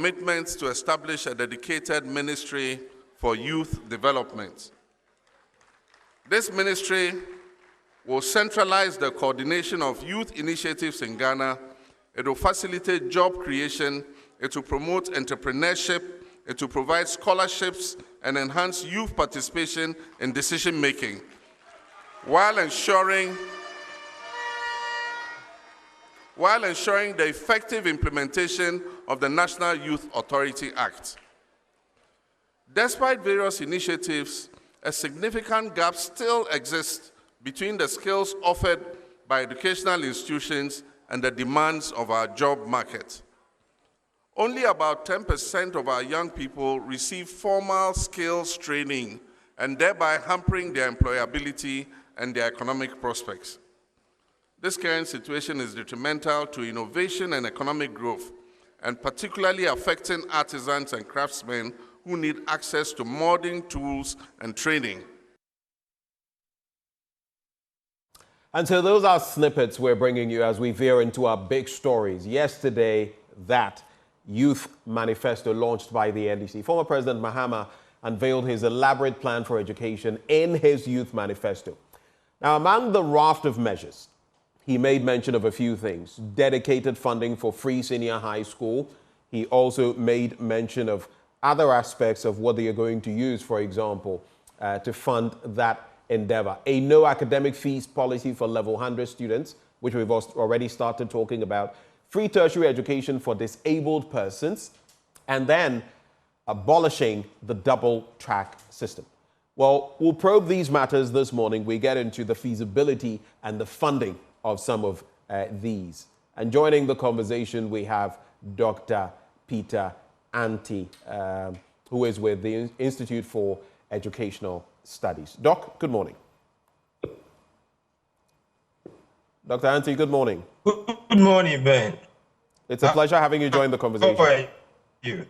commitment to establish a dedicated ministry for youth development. This ministry will centralize the coordination of youth initiatives in Ghana. It will facilitate job creation. It will promote entrepreneurship. It will provide scholarships and enhance youth participation in decision-making, while ensuring the effective implementation of the National Youth Authority Act. Despite various initiatives, a significant gap still exists between the skills offered by educational institutions and the demands of our job market. Only about 10% of our young people receive formal skills training, and thereby hampering their employability and their economic prospects. This current situation is detrimental to innovation and economic growth, and particularly affecting artisans and craftsmen who need access to modern tools and training. And so those are snippets we're bringing you as we veer into our big stories. Yesterday, that youth manifesto launched by the NDC. Former President Mahama unveiled his elaborate plan for education in his youth manifesto. Now, among the raft of measures, he made mention of a few things: dedicated funding for free senior high school. He also made mention of other aspects of what they are going to use, for example, to fund that endeavor. A no academic fees policy for level 100 students, which we've already started talking about. Free tertiary education for disabled persons, and then abolishing the double-track system. Well, we'll probe these matters this morning. We get into the feasibility and the funding of some of these. And joining the conversation, we have Dr. Peter Anti, who is with the Institute for Educational Studies. Doc, good morning. Dr. Anti, good morning. Good morning, Ben. It's a pleasure having you join the conversation. How are you?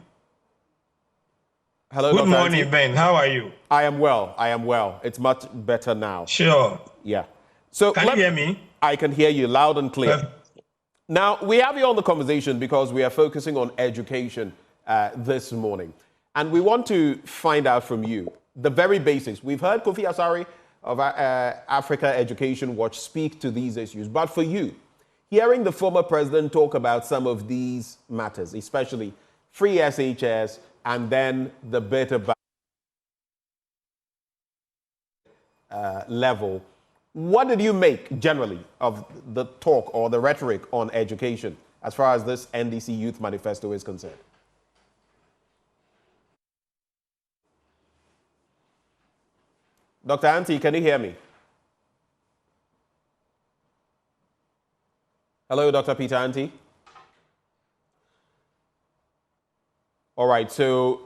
Hello, Good Dr. morning, Anti. Ben. How are you? I am well. I am well. It's much better now. Sure. Yeah. So can you hear me? I can hear you loud and clear. Now, we have you on the conversation because we are focusing on education this morning. And we want to find out from you the very basics. We've heard Kofi Asari of Africa Education Watch speak to these issues. But for you, hearing the former president talk about some of these matters, especially free SHS, and then the bit about level, what did you make generally of the talk or the rhetoric on education as far as this NDC Youth Manifesto is concerned? Dr. Anti, can you hear me? Hello, Dr. Peter Anti. All right, so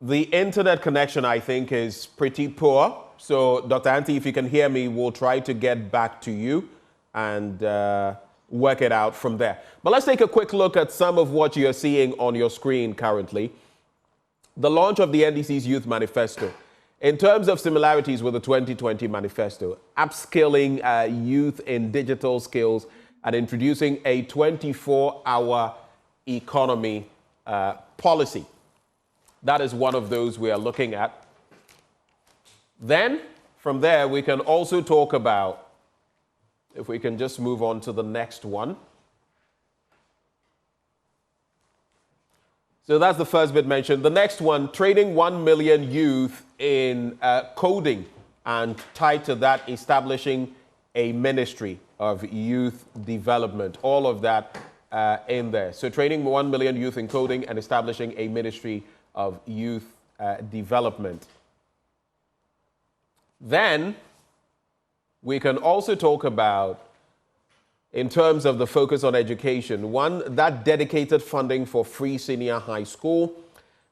the internet connection, I think, is pretty poor. So, Dr. Anti, if you can hear me, we'll try to get back to you and work it out from there. But let's take a quick look at some of what you're seeing on your screen currently. The launch of the NDC's Youth Manifesto. In terms of similarities with the 2020 manifesto, upskilling youth in digital skills and introducing a 24-hour economy policy. That is one of those we are looking at. Then, from there, we can also talk about, if we can just move on to the next one. So that's the first bit mentioned. The next one, training 1 million youth in coding, and tied to that, establishing a ministry of youth development. All of that in there. So training 1 million youth in coding and establishing a ministry of youth development. Then we can also talk about, in terms of the focus on education, one, that dedicated funding for free senior high school.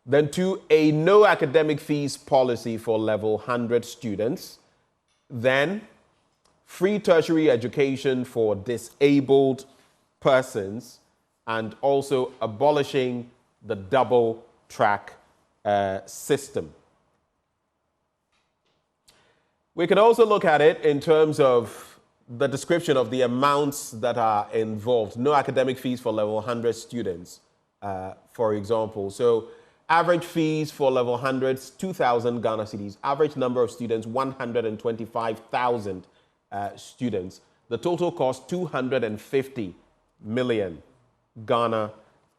Then two, a no academic fees policy for level 100 students. Then free tertiary education for disabled persons, and also abolishing the double track system. We can also look at it in terms of the description of the amounts that are involved. No academic fees for level 100 students. for example. So average fees for level 100s, 2,000 Ghana cedis. Average number of students, 125,000 students. The total cost, 250 million Ghana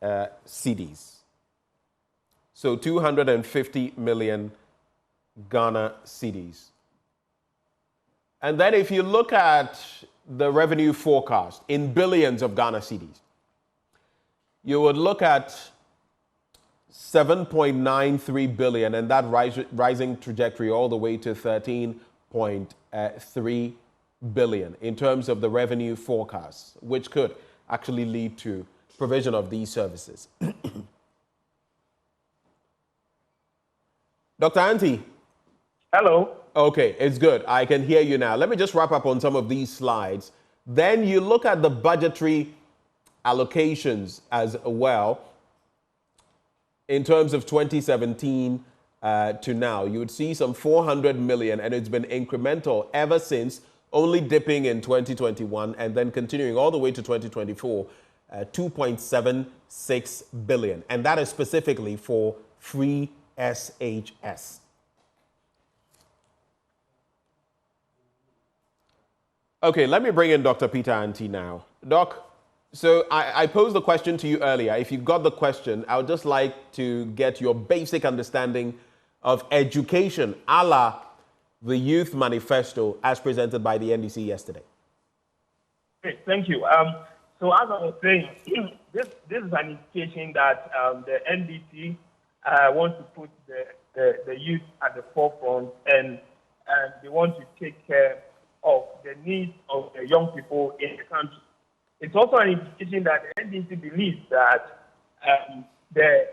cedis. So 250 million Ghana cedis. And then if you look at the revenue forecast in billions of Ghana cedis, you would look at 7.93 billion and that rising trajectory all the way to 13.3 billion in terms of the revenue forecast, which could actually lead to provision of these services. Dr. Anti. Hello. Okay, it's good. I can hear you now. Let me just wrap up on some of these slides. Then you look at the budgetary allocations as well. In terms of 2017 to now, you would see some 400 million, and it's been incremental ever since, only dipping in 2021 and then continuing all the way to 2024, 2.76 billion. And that is specifically for free SHS. Okay, let me bring in Dr. Peter Anti now. Doc, so I posed the question to you earlier. If you got the question, I would just like to get your basic understanding of education a la the Youth Manifesto as presented by the NDC yesterday. Great, thank you. So as I was saying, this is an indication that the NDC wants to put the youth at the forefront, and they want to take care of the needs of the young people in the country. It's also an indication that the NDC believes that the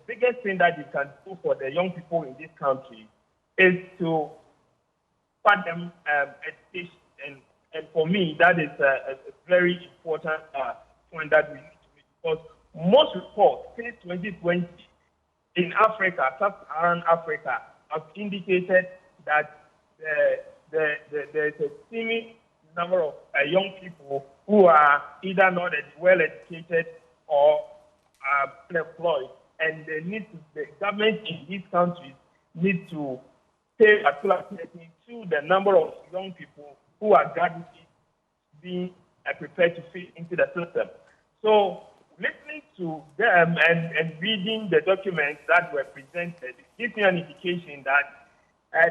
biggest thing that you can do for the young people in this country is to fund them education. And for me, that is a very important point that we need to make, because most reports since 2020 in Africa, sub-Saharan Africa, have indicated that there's a seeming number of young people who are either not well educated or unemployed, and the government in these countries need to pay particular attention to the number of young people who are gradually being prepared to fit into the system. So listening to them and reading the documents that were presented gives me an indication that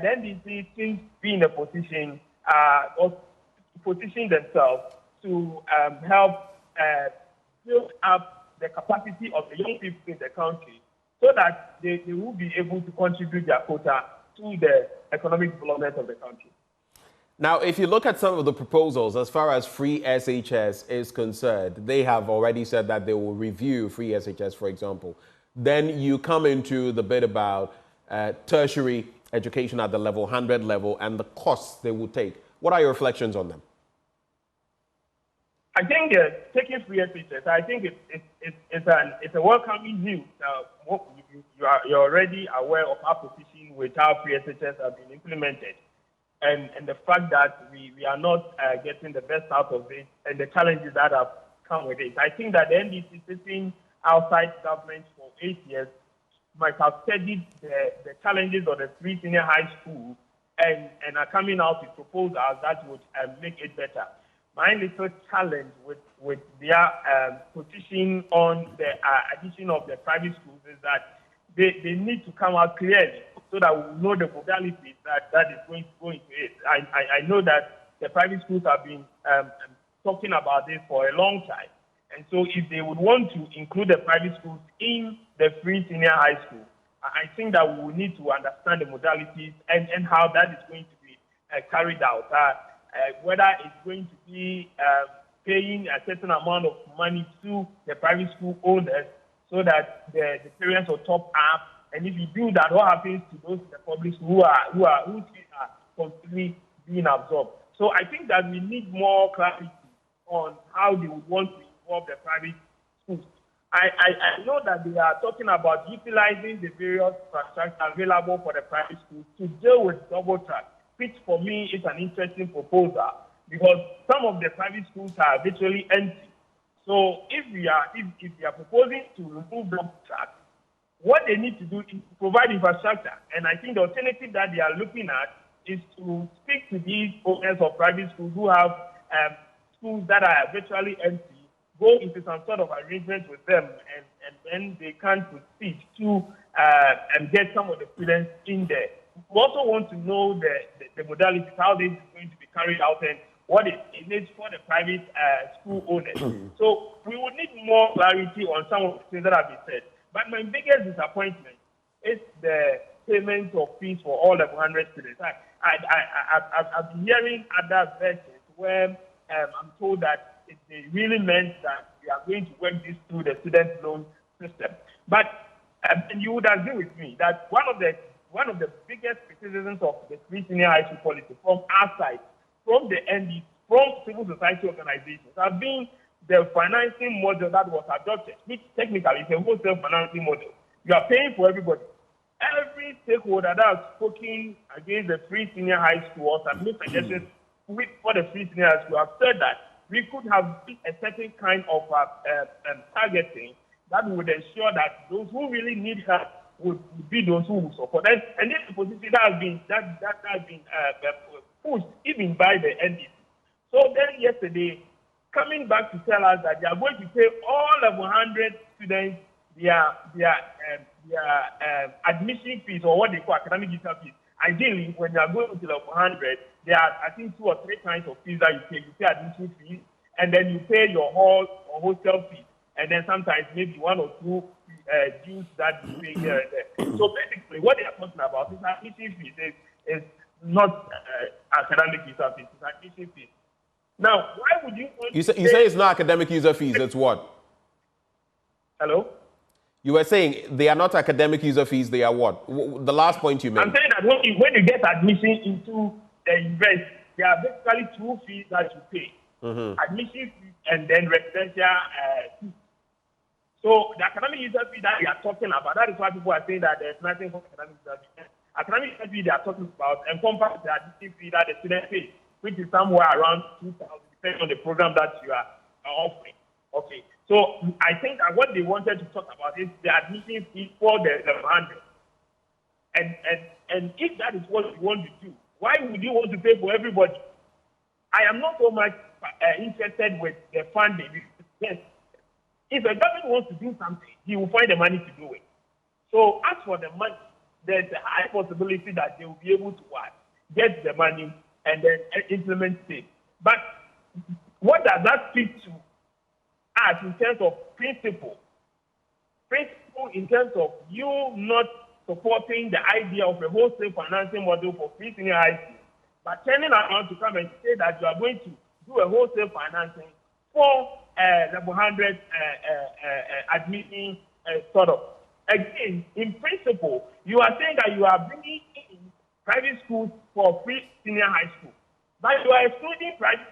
the NDC seems to be in a position or position themselves to help build up the capacity of the young people in the country so that they will be able to contribute their quota to the economic development of the country. Now, if you look at some of the proposals as far as free SHS is concerned, they have already said that they will review free SHS, for example. Then you come into the bit about tertiary education at the level 100 level and the costs they will take. What are your reflections on them? I think taking free SHS, I think it's a welcoming news. You're already aware of our position with how free SHS have been implemented, and the fact that we are not getting the best out of it, and the challenges that have come with it. I think that the NDC sitting outside government for 8 years might have studied the challenges of the free senior high school and are coming out with proposals that would make it better. My little challenge with their position on the addition of the private schools is that they need to come out clearly so that we know the modalities that is going to go into it. I know that the private schools have been talking about this for a long time. And so if they would want to include the private schools in the free senior high school, I think that we will need to understand the modalities and how that is going to be carried out. Whether it's going to be paying a certain amount of money to the private school owners so that the parents will top up. And if you do that, what happens to those in the public school who are completely being absorbed? So I think that we need more clarity on how they would want to involve the private schools. I know that they are talking about utilizing the various infrastructure available for the private schools to deal with double track, which for me is an interesting proposal because some of the private schools are virtually empty. So if we are proposing to remove those tracks, what they need to do is provide infrastructure. And I think the alternative that they are looking at is to speak to these owners of private schools who have schools that are virtually empty, go into some sort of arrangement with them, and then they can proceed to and get some of the students in there. We also want to know the modalities, how this is going to be carried out, and what it is for the private school owners. So we would need more clarity on some of the things that have been said. But my biggest disappointment is the payment of fees for all the 100 students. I've been hearing other versions where I'm told that they really meant that we are going to work this through the student loan system. But and you would agree with me that one of the biggest criticisms of the free senior high school policy from our side, from the NDC, from civil society organizations, have been the financing model that was adopted, which technically is a wholesale financing model. You are paying for everybody. Every stakeholder that has spoken against the free senior high school or submit suggestions for the free senior high school have said that we could have a certain kind of targeting that would ensure that those who really need help would be those who will support. And this is a position that has been pushed even by the NDC. So then yesterday, coming back to tell us that they are going to pay all of 100 students their admission fees, or what they call academic visa fees. Ideally, when you are going to the 100, there are, I think, 2 or 3 kinds of fees that you pay. You pay admission fees, and then you pay your hall or hostel fees, and then sometimes maybe 1 or 2 dues that you pay here and there. So basically, what they are talking about is admission fees. Is not academic visa fees. It's admission fees. Now, why would you want you say it's not academic user fees, it's what? Hello? You were saying they are not academic user fees, they are what? The last point you made. I'm saying that when you get admission into the university, there are basically 2 fees that you pay. Admission fees and then residential fees. So the academic user fee that we are talking about, that is why people are saying that there's nothing for academic user fee. Academic user fee they are talking about encompasses the admission fee that the student pays, which is somewhere around 2,000, depending on the program that you are offering. Okay. So I think that what they wanted to talk about is the admission fee for the 100. And if that is what you want to do, why would you want to pay for everybody? I am not so much interested with the funding. Yes, if a government wants to do something, he will find the money to do it. So as for the money, there's a high possibility that they will be able to get the money and then implement it. But what does that speak to us in terms of principle? Principle in terms of you not supporting the idea of a wholesale financing model for free senior high school, but turning around to come and say that you are going to do a wholesale financing for level 100 admitting sort of. Again, in principle, you are saying that you are bringing in private schools for free senior high school, but you are excluding private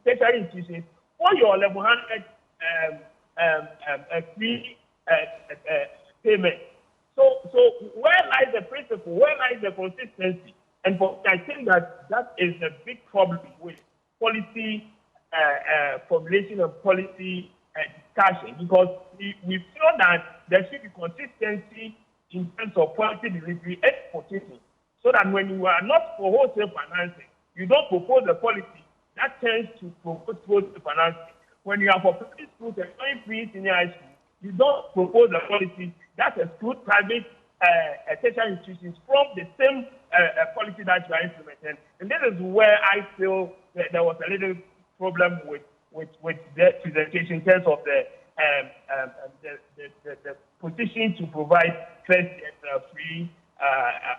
tertiary institutions for your level 100 free payment. So where lies the principle? Where lies the consistency? And I think that is a big problem with policy formulation and policy discussion, because we feel that there should be consistency in terms of policy delivery and exportation, so that when you are not for wholesale financing, you don't propose a policy that tends to propose wholesale financing. When you are for public schools and going free senior high school, you don't propose a policy that excludes private tertiary institutions from the same policy that you are implementing. And this is where I feel that there was a little problem with the presentation in terms of the position to provide first free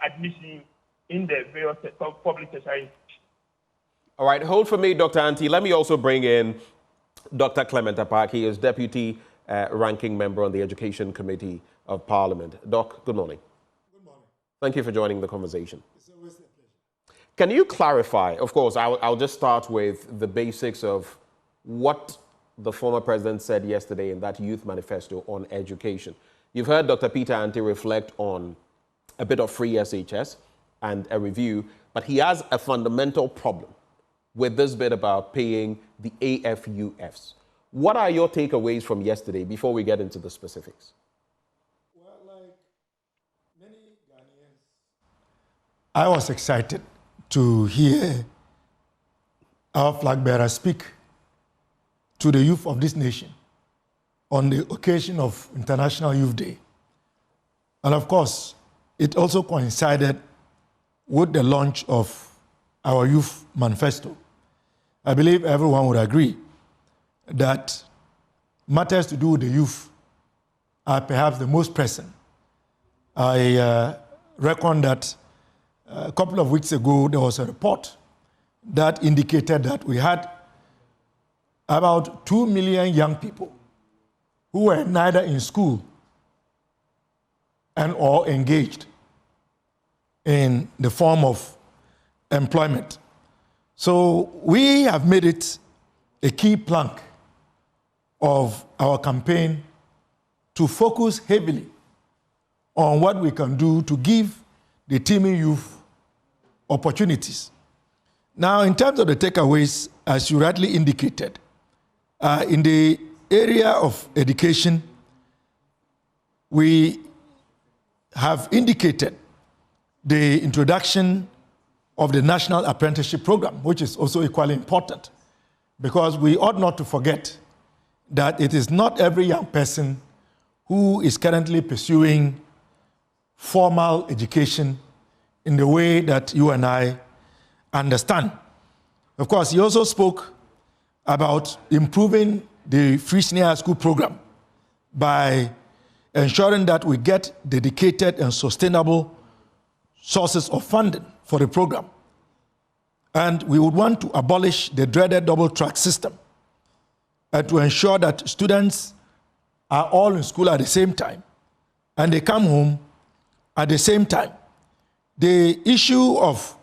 admission in the various public tertiary institutions. All right, hold for me, Dr. Anti. Let me also bring in Dr. Clement Appak. He is Deputy Ranking Member on the Education Committee of Parliament. Doc, good morning. Good morning. Thank you for joining the conversation. It's always a pleasure. Can you clarify, of course, I'll just start with the basics of what the former president said yesterday in that youth manifesto on education. You've heard Dr. Peter Anti reflect on a bit of free SHS and a review, but he has a fundamental problem with this bit about paying the AFUFs. What are your takeaways from yesterday before we get into the specifics? Well, like many Ghanaians, I was excited to hear our flag bearer speak to the youth of this nation on the occasion of International Youth Day. And of course, it also coincided with the launch of our youth manifesto. I believe everyone would agree that matters to do with the youth are perhaps the most pressing. I reckon that a couple of weeks ago, there was a report that indicated that we had about 2 million young people who were neither in school and or engaged in the form of employment. So we have made it a key plank of our campaign to focus heavily on what we can do to give the teeming youth opportunities. Now, in terms of the takeaways, as you rightly indicated, in the area of education, we have indicated the introduction of the National Apprenticeship Program, which is also equally important, because we ought not to forget that it is not every young person who is currently pursuing formal education in the way that you and I understand. Of course, he also spoke about improving the free senior high school program by ensuring that we get dedicated and sustainable sources of funding for the program. And we would want to abolish the dreaded double track system and to ensure that students are all in school at the same time and they come home at the same time. The issue of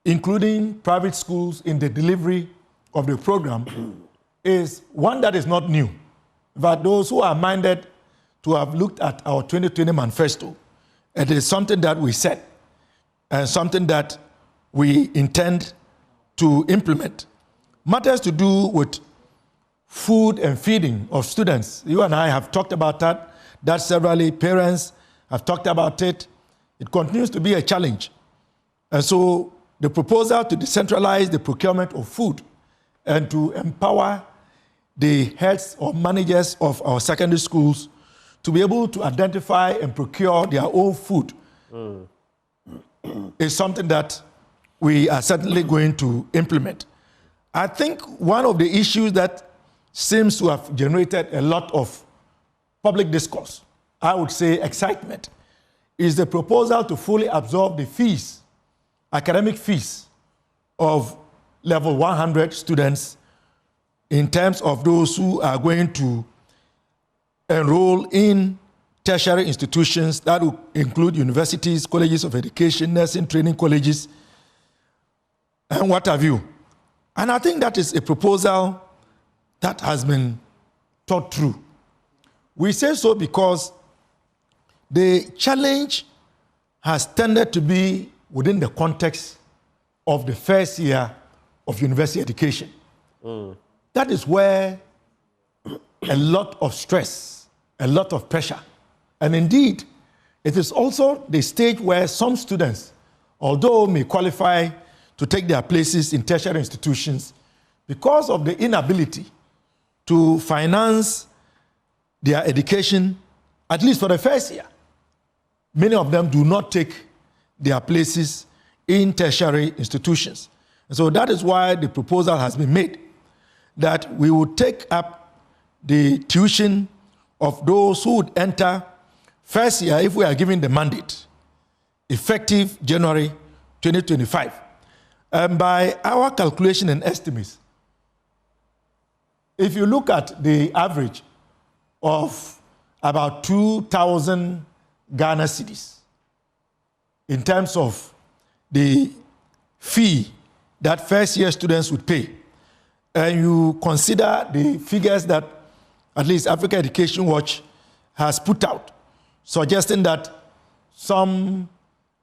including private schools in the delivery of the program is one that is not new. But those who are minded to have looked at our 2020 manifesto, it is something that we said and something that we intend to implement. Matters to do with food and feeding of students. You and I have talked about that severally. Parents have talked about it. It continues to be a challenge. And so the proposal to decentralize the procurement of food and to empower the heads or managers of our secondary schools to be able to identify and procure their own food is something that we are certainly going to implement. I think one of the issues that seems to have generated a lot of public discourse, I would say excitement, is the proposal to fully absorb the fees, academic fees of level 100 students in terms of those who are going to enroll in tertiary institutions that will include universities, colleges of education, nursing training colleges, and what have you. And I think that is a proposal that has been thought through. We say so because the challenge has tended to be within the context of the first year of university education. That is where a lot of stress, a lot of pressure, and indeed, it is also the stage where some students, although may qualify to take their places in tertiary institutions, because of the inability to finance their education, at least for the first year, many of them do not take their places in tertiary institutions. And so that is why the proposal has been made that we would take up the tuition of those who would enter first year if we are given the mandate, effective January 2025. And by our calculation and estimates, if you look at the average of about 2,000 Ghana cedis in terms of the fee that first year students would pay, and you consider the figures that at least Africa Education Watch has put out, suggesting that some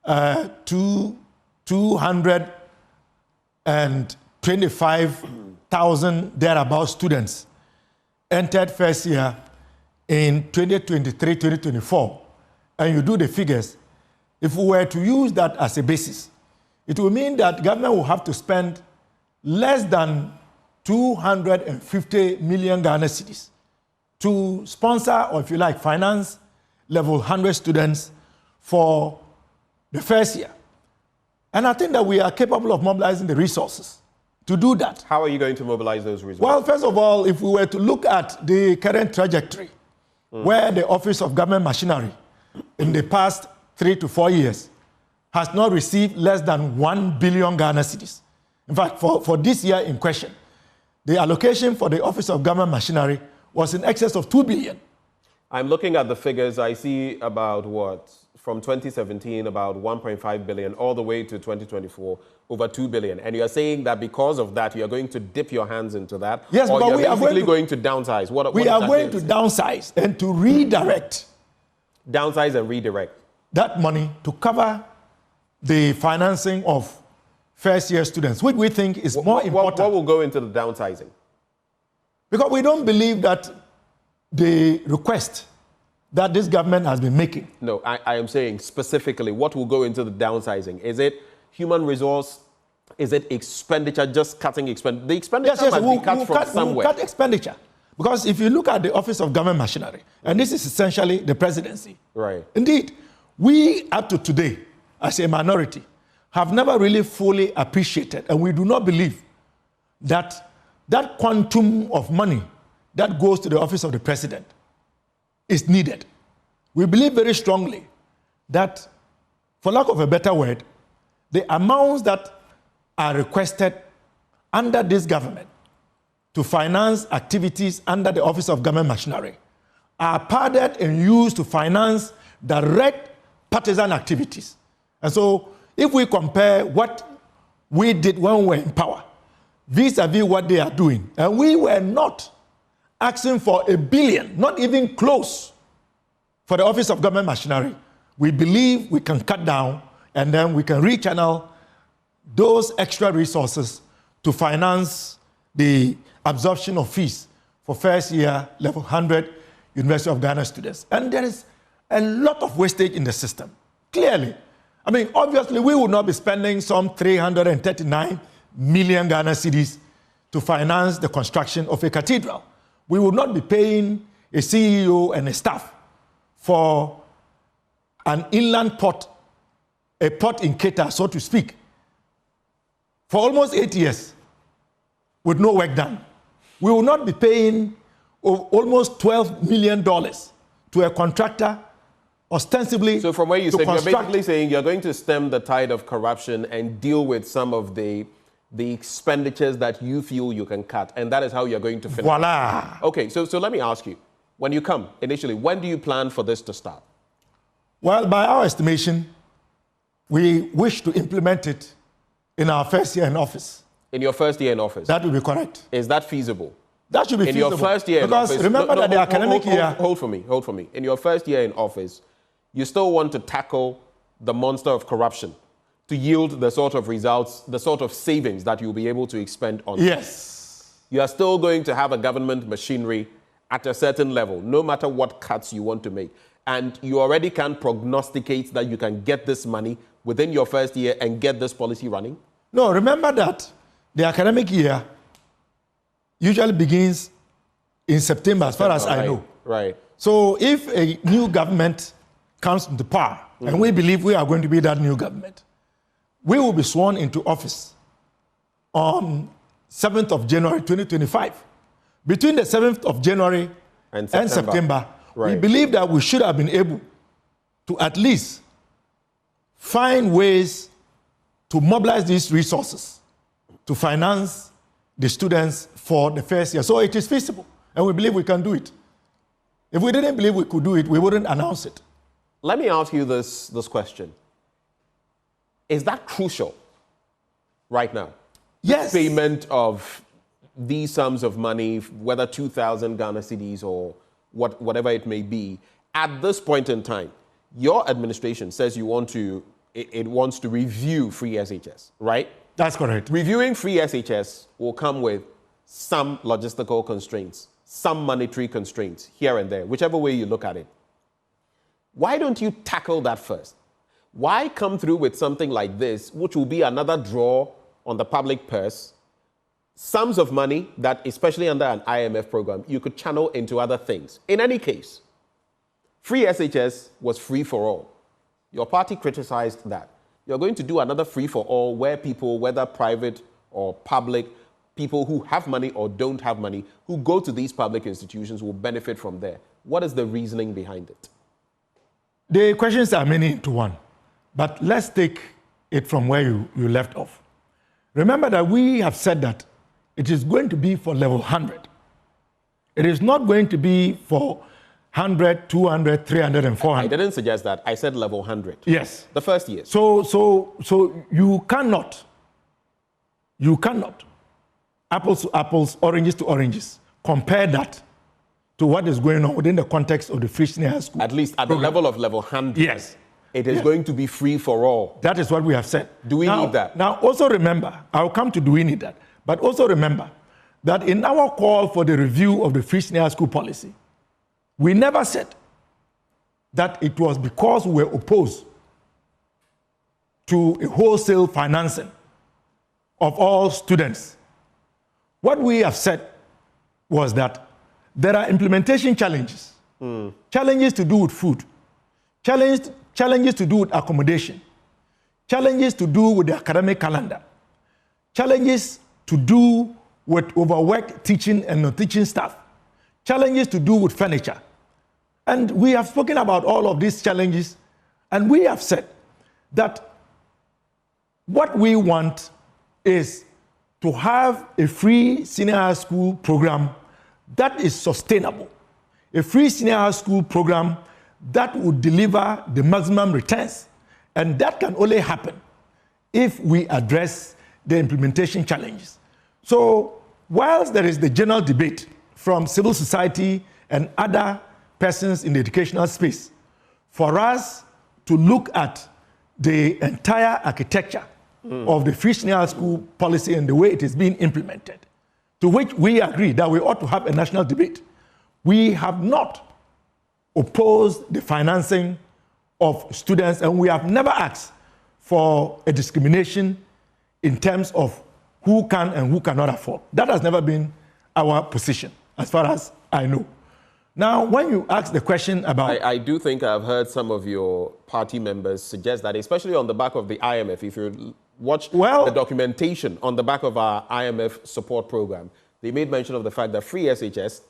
225,000 thereabout students entered first year in 2023, 2024, and you do the figures, if we were to use that as a basis, it will mean that government will have to spend less than 250 million Ghana cedis to sponsor, or if you like, finance level 100 students for the first year. And I think that we are capable of mobilizing the resources to do that. How are you going to mobilize those resources? Well, first of all, if we were to look at the current trajectory, where the Office of Government Machinery in the past 3 to 4 years has not received less than 1 billion Ghana cedis. In fact, for this year in question, the allocation for the Office of Government Machinery was in excess of 2 billion. I'm looking at the figures. I see about what? From 2017, about 1.5 billion, all the way to 2024, over 2 billion. And you're saying that because of that, you're going to dip your hands into that? Yes, or but you're we are going to downsize? We are going to downsize and to redirect. Downsize and redirect. That money to cover the financing of first-year students, which we think is more important. What will go into the downsizing? Because we don't believe that the request that this government has been making. No, I am saying specifically, what will go into the downsizing? Is it human resource? Is it expenditure, just cutting expenditure? The expenditure must be cut from somewhere. We'll cut expenditure. Because if you look at the Office of Government Machinery, and this is essentially the presidency. Right. Indeed, we, up to today, as a minority, have never really fully appreciated, and we do not believe that that quantum of money that goes to the office of the president is needed. We believe very strongly that, for lack of a better word, the amounts that are requested under this government to finance activities under the Office of Government Machinery are padded and used to finance direct partisan activities. And so, if we compare what we did when we were in power, vis-a-vis what they are doing, and we were not asking for $1 billion, not even close, for the Office of Government Machinery, we believe we can cut down and then we can rechannel those extra resources to finance the absorption of fees for first year level 100 University of Ghana students. And there is a lot of wastage in the system, clearly. I mean, obviously, we will not be spending some 339 million Ghana cedis to finance the construction of a cathedral. We will not be paying a CEO and a staff for an inland port, a port in Keta, so to speak, for almost 8 years with no work done. We will not be paying almost $12 million to a contractor ostensibly. So from where you said, you're basically saying you're going to stem the tide of corruption and deal with some of the expenditures that you feel you can cut, and that is how you're going to finish. Voila. Okay, so let me ask you, when you come initially, when do you plan for this to start? Well, by our estimation, we wish to implement it in our first year in office. In your first year in office? That will be correct. Is that feasible? That should be feasible. In your first year in office? Because remember that the academic year... Hold for me. In your first year in office, you still want to tackle the monster of corruption to yield the sort of results, the sort of savings that you'll be able to expend on. Yes. You are still going to have a government machinery at a certain level, no matter what cuts you want to make. And you already can prognosticate that you can get this money within your first year and get this policy running? No, remember that the academic year usually begins in September, as far as I know. Right. So if a new government comes into power, and we believe we are going to be that new government, we will be sworn into office on 7th of January 2025. Between the 7th of January and September, we believe that we should have been able to at least find ways to mobilize these resources to finance the students for the first year. So it is feasible, and we believe we can do it. If we didn't believe we could do it, we wouldn't announce it. Let me ask you this question. Is that crucial right now? Yes. Payment of these sums of money, whether 2,000 Ghana cedis or whatever it may be, at this point in time, your administration says it wants to review free SHS, right? That's correct. Reviewing free SHS will come with some logistical constraints. some monetary constraints here and there, whichever way you look at it. Why don't you tackle that first? Why come through with something like this, which will be another draw on the public purse, sums of money that, especially under an IMF program, you could channel into other things? In any case, free SHS was free for all. Your party criticized that. You're going to do another free for all where people, whether private or public, people who have money or don't have money, who go to these public institutions will benefit from there. What is the reasoning behind it? The questions are many into one, but let's take it from where you left off. Remember that we have said that it is going to be for level 100. It is not going to be for 100, 200, 300, and 400. I didn't suggest that. I said level 100. Yes. The first year. So you cannot, apples to apples, oranges to oranges, compare that to what is going on within the context of the free senior high school. At least at the level of level 100. Yes. It is going to be free for all. That is what we have said. Do we need that? Now, also remember, I'll come to do we need that, but also remember that in our call for the review of the free senior high school policy, we never said that it was because we were opposed to a wholesale financing of all students. What we have said was that there are implementation challenges, challenges to do with food, challenges to do with accommodation, challenges to do with the academic calendar, challenges to do with overworked teaching and non-teaching staff, challenges to do with furniture. And we have spoken about all of these challenges, and we have said that what we want is to have a free senior high school program that is sustainable, a free senior high school program that would deliver the maximum returns. And that can only happen if we address the implementation challenges. So whilst there is the general debate from civil society and other persons in the educational space, for us to look at the entire architecture of the free senior high school policy and the way it is being implemented, to which we agree that we ought to have a national debate. We have not opposed the financing of students, and we have never asked for a discrimination in terms of who can and who cannot afford. That has never been our position, as far as I know. Now, when you ask the question about... I do think I've heard some of your party members suggest that, especially on the back of the IMF, if you watch the documentation on the back of our IMF support program, they made mention of the fact that free SHS,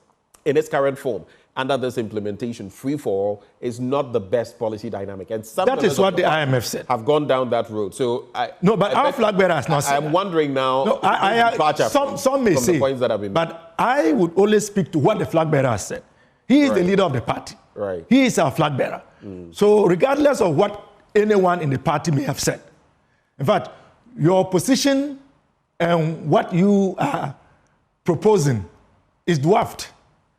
in its current form, under this implementation, free for all, is not the best policy dynamic. And some that is what the IMF said. Have gone down that road. So our flag bearer has not said I'm wondering now. No, some may say, points that have been but I would only speak to what the flag bearer has said. He is the leader of the party. Right. He is our flag bearer. So regardless of what anyone in the party may have said, in fact, your position and what you are proposing is dwarfed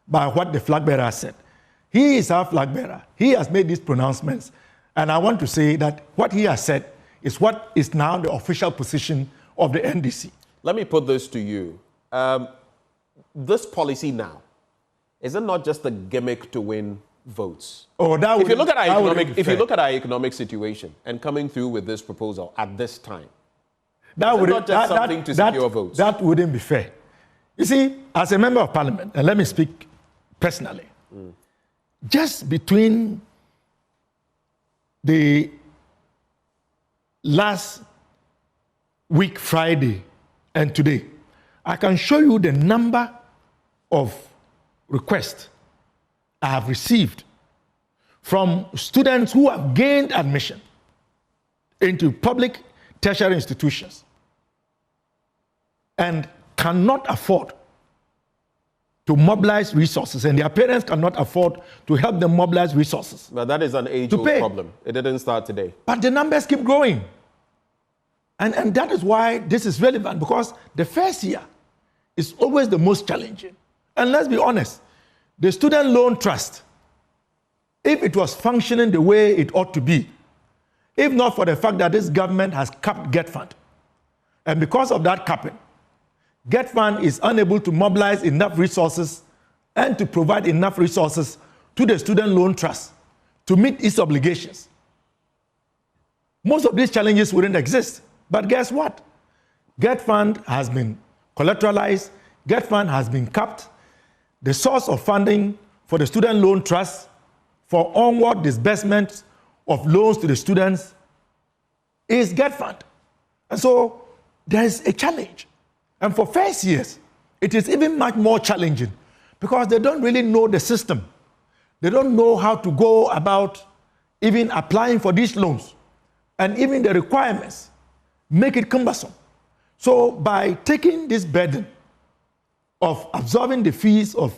by what the flag bearer has said. He is our flag bearer. He has made these pronouncements. And I want to say that what he has said is what is now the official position of the NDC. Let me put this to you. This policy now, is it not just a gimmick to win votes? Oh, that would, if you look at our economic situation and coming through with this proposal at this time, that would not just something to secure votes. That wouldn't be fair. You see, as a member of parliament, and let me speak personally, just between the last week, Friday, and today, I can show you the number of requests I have received from students who have gained admission into public tertiary institutions and cannot afford to mobilize resources, and their parents cannot afford to help them mobilize resources. But that is an age-old problem. It didn't start today. But the numbers keep growing. And that is why this is relevant, because the first year is always the most challenging. And let's be honest, the Student Loan Trust, if it was functioning the way it ought to be, if not for the fact that this government has capped Get Fund, and because of that capping, Get Fund is unable to mobilize enough resources and to provide enough resources to the Student Loan Trust to meet its obligations, most of these challenges wouldn't exist. But guess what? GET Fund has been collateralized, GET Fund has been capped. The source of funding for the Student Loan Trust for onward disbursement of loans to the students is GET Fund. And so there is a challenge. And for first years, it is even much more challenging because they don't really know the system. They don't know how to go about even applying for these loans. And even the requirements make it cumbersome. So by taking this burden of absorbing the fees of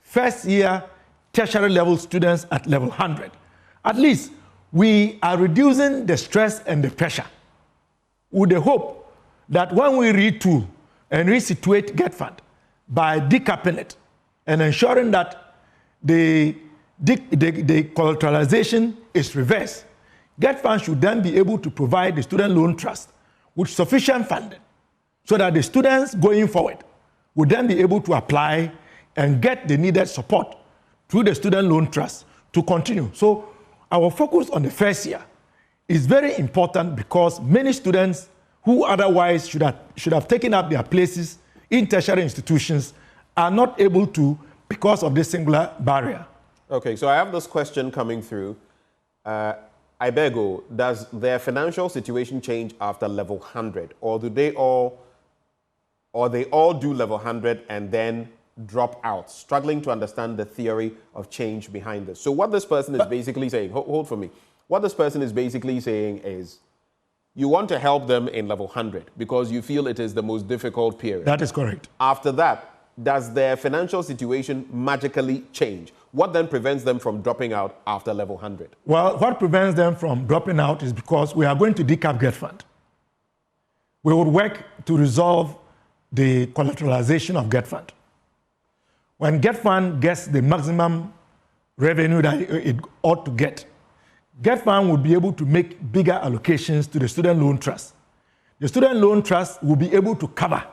first year tertiary level students at level 100, at least we are reducing the stress and the pressure with the hope that when we retool and resituate GET Fund by decapping it and ensuring that the collateralization is reversed, GET Fund should then be able to provide the Student Loan Trust with sufficient funding so that the students going forward would then be able to apply and get the needed support through the Student Loan Trust to continue. So our focus on the first year is very important because many students who otherwise should have taken up their places in tertiary institutions are not able to because of this singular barrier. Okay, so I have this question coming through. I beg you, does their financial situation change after level 100, or do they all do level 100 and then drop out? Struggling to understand the theory of change behind this. So what this person is basically saying, hold for me. What this person is basically saying is, you want to help them in level 100 because you feel it is the most difficult period. That is correct. After that, does their financial situation magically change? What then prevents them from dropping out after level 100? Well, what prevents them from dropping out is because we are going to decap GET Fund. We would work to resolve the collateralization of GET Fund. When GET Fund gets the maximum revenue that it ought to get, GET Fund will be able to make bigger allocations to the Student Loan Trust. The Student Loan Trust will be able to cover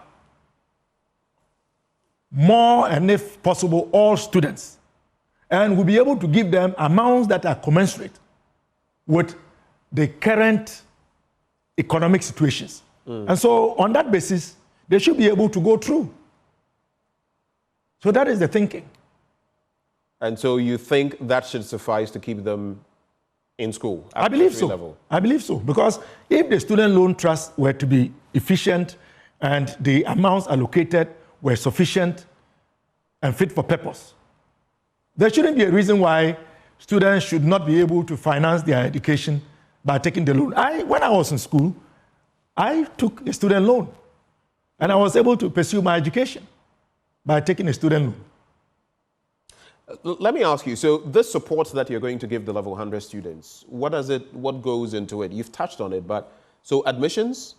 more and, if possible, all students, and will be able to give them amounts that are commensurate with the current economic situations. And so on that basis, they should be able to go through. So that is the thinking. And so you think that should suffice to keep them in school? I believe so. Level? I believe so. Because if the Student Loan Trust were to be efficient and the amounts allocated were sufficient and fit for purpose, there shouldn't be a reason why students should not be able to finance their education by taking the loan. When I was in school, I took a student loan, and I was able to pursue my education by taking a student loan. Let me ask you, so this support that you're going to give the level 100 students, what goes into it? You've touched on it, but so admissions,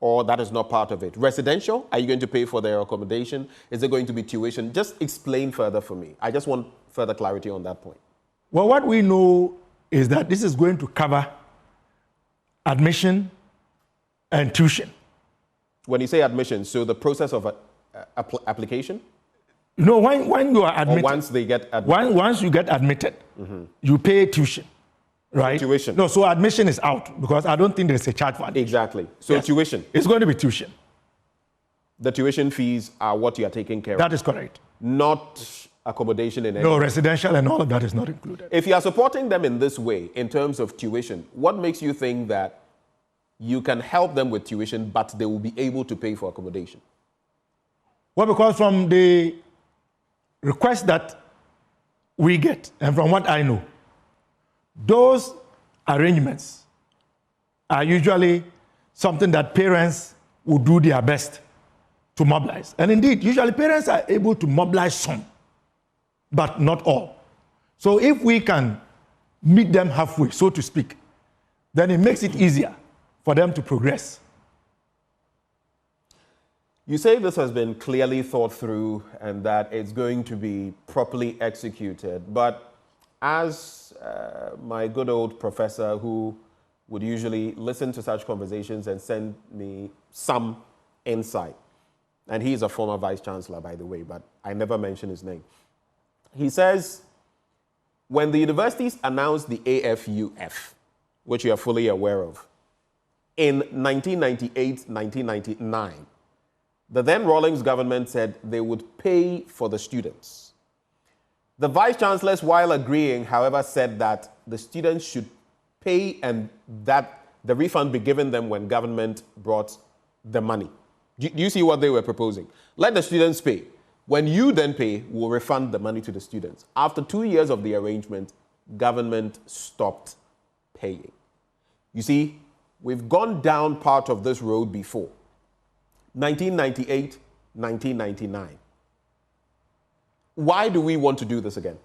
or that is not part of it? Residential, are you going to pay for their accommodation? Is it going to be tuition? Just explain further for me. I just want further clarity on that point. Well, what we know is that this is going to cover admission and tuition. When you say admission, so the process of application? No, when you are admitted. Or once they get admitted? Once you get admitted, you pay tuition, right? Tuition. No, so admission is out because I don't think there's a charge for admission. Exactly. So yes. Tuition. It's going to be tuition. The tuition fees are what you are taking care of? That is correct. Not accommodation in any. No, residential and all of that is not included. If you are supporting them in this way, in terms of tuition, what makes you think that you can help them with tuition, but they will be able to pay for accommodation? Well, because from the request that we get, and from what I know, those arrangements are usually something that parents will do their best to mobilize. And indeed, usually parents are able to mobilize some, but not all. So if we can meet them halfway, so to speak, then it makes it easier for them to progress. You say this has been clearly thought through and that it's going to be properly executed, but as my good old professor who would usually listen to such conversations and send me some insight, and he's a former vice chancellor, by the way, but I never mention his name. He says, when the universities announced the AFUF, which you are fully aware of, in 1998, 1999, the then Rawlings government said they would pay for the students. The vice chancellors, while agreeing, however, said that the students should pay and that the refund be given them when government brought the money. Do you see what they were proposing? Let the students pay. When you then pay, we'll refund the money to the students. After 2 years of the arrangement, government stopped paying. You see, we've gone down part of this road before. 1998, 1999. Why do we want to do this again?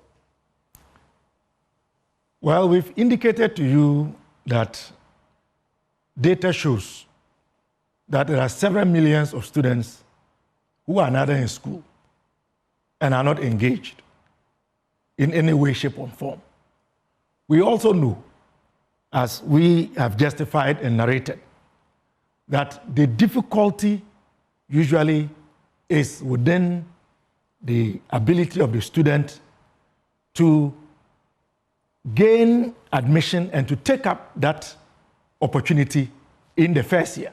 Well, we've indicated to you that data shows that there are several millions of students who are neither in school and are not engaged in any way, shape, or form. We also know, as we have justified and narrated, that the difficulty usually is within the ability of the student to gain admission and to take up that opportunity in the first year.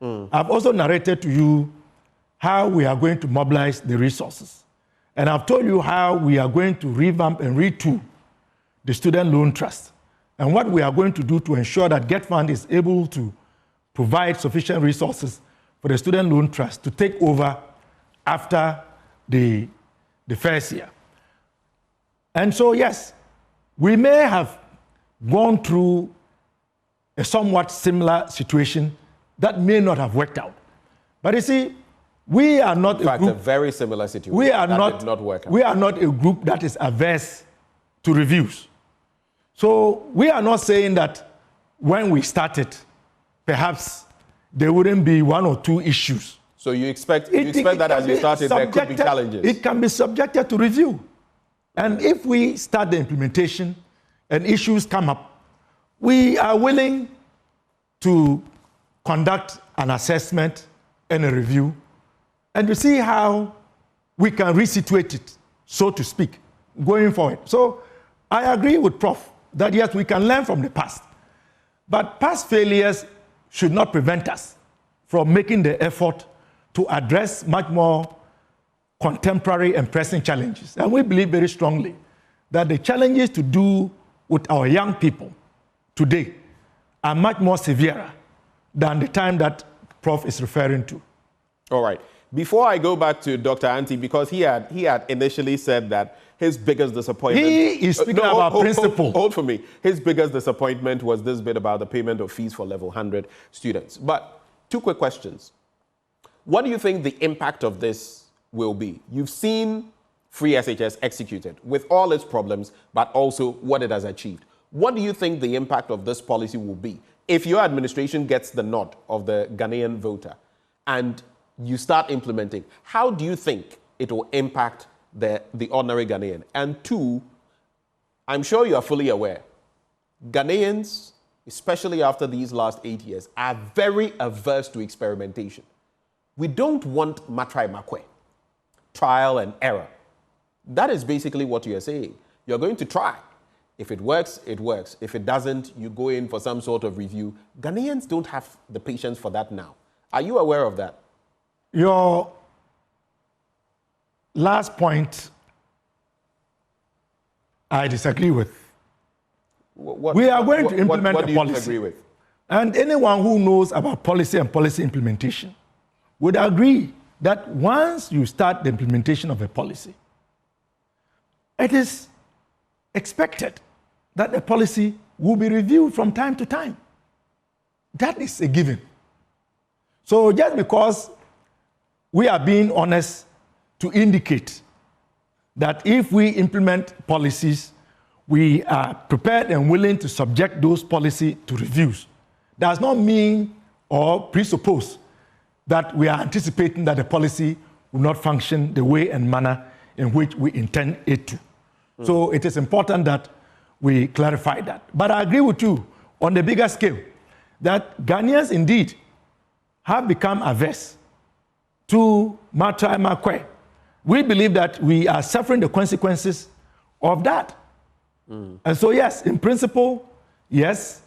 I've also narrated to you how we are going to mobilize the resources. And I've told you how we are going to revamp and retool the Student Loan Trust and what we are going to do to ensure that GetFund is able to provide sufficient resources for the Student Loan Trust to take over after the first year. And so, yes, we may have gone through a somewhat similar situation that may not have worked out. But you see, we are not a very similar situation. We are did not work out. We are not a group that is averse to reviews. So we are not saying that when we started, perhaps there wouldn't be one or two issues. So you expect that as you started, there could be challenges? It can be subjected to review. And if we start the implementation and issues come up, we are willing to conduct an assessment and a review and to see how we can resituate it, so to speak, going forward. So I agree with Prof. that yes, we can learn from the past. But past failures should not prevent us from making the effort to address much more contemporary and pressing challenges. And we believe very strongly that the challenges to do with our young people today are much more severe than the time that Prof is referring to. All right. Before I go back to Dr. Anti, because he had initially said that his biggest disappointment... He is speaking about principle. Hold for me. His biggest disappointment was this bit about the payment of fees for level 100 students. But 2 quick questions. What do you think the impact of this will be? You've seen free SHS executed with all its problems, but also what it has achieved. What do you think the impact of this policy will be if your administration gets the nod of the Ghanaian voter and you start implementing? How do you think it will impact the ordinary Ghanaian? And 2, I'm sure you are fully aware, Ghanaians, especially after these last 8 years, are very averse to experimentation. We don't want matrai makwe, trial and error. That is basically what you're saying. You're going to try. If it works, it works. If it doesn't, you go in for some sort of review. Ghanaians don't have the patience for that now. Are you aware of that? Your last point, I disagree with. We are going to implement what do a you policy. Disagree with? And anyone who knows about policy and policy implementation would agree that once you start the implementation of a policy, it is expected that the policy will be reviewed from time to time. That is a given. So just because we are being honest to indicate that if we implement policies, we are prepared and willing to subject those policies to reviews, does not mean or presuppose that we are anticipating that the policy will not function the way and manner in which we intend it to. So it is important that we clarify that. But I agree with you on the bigger scale that Ghanaians indeed have become averse to matrai makwe we believe that we are suffering the consequences of that. And so, yes, in principle, yes,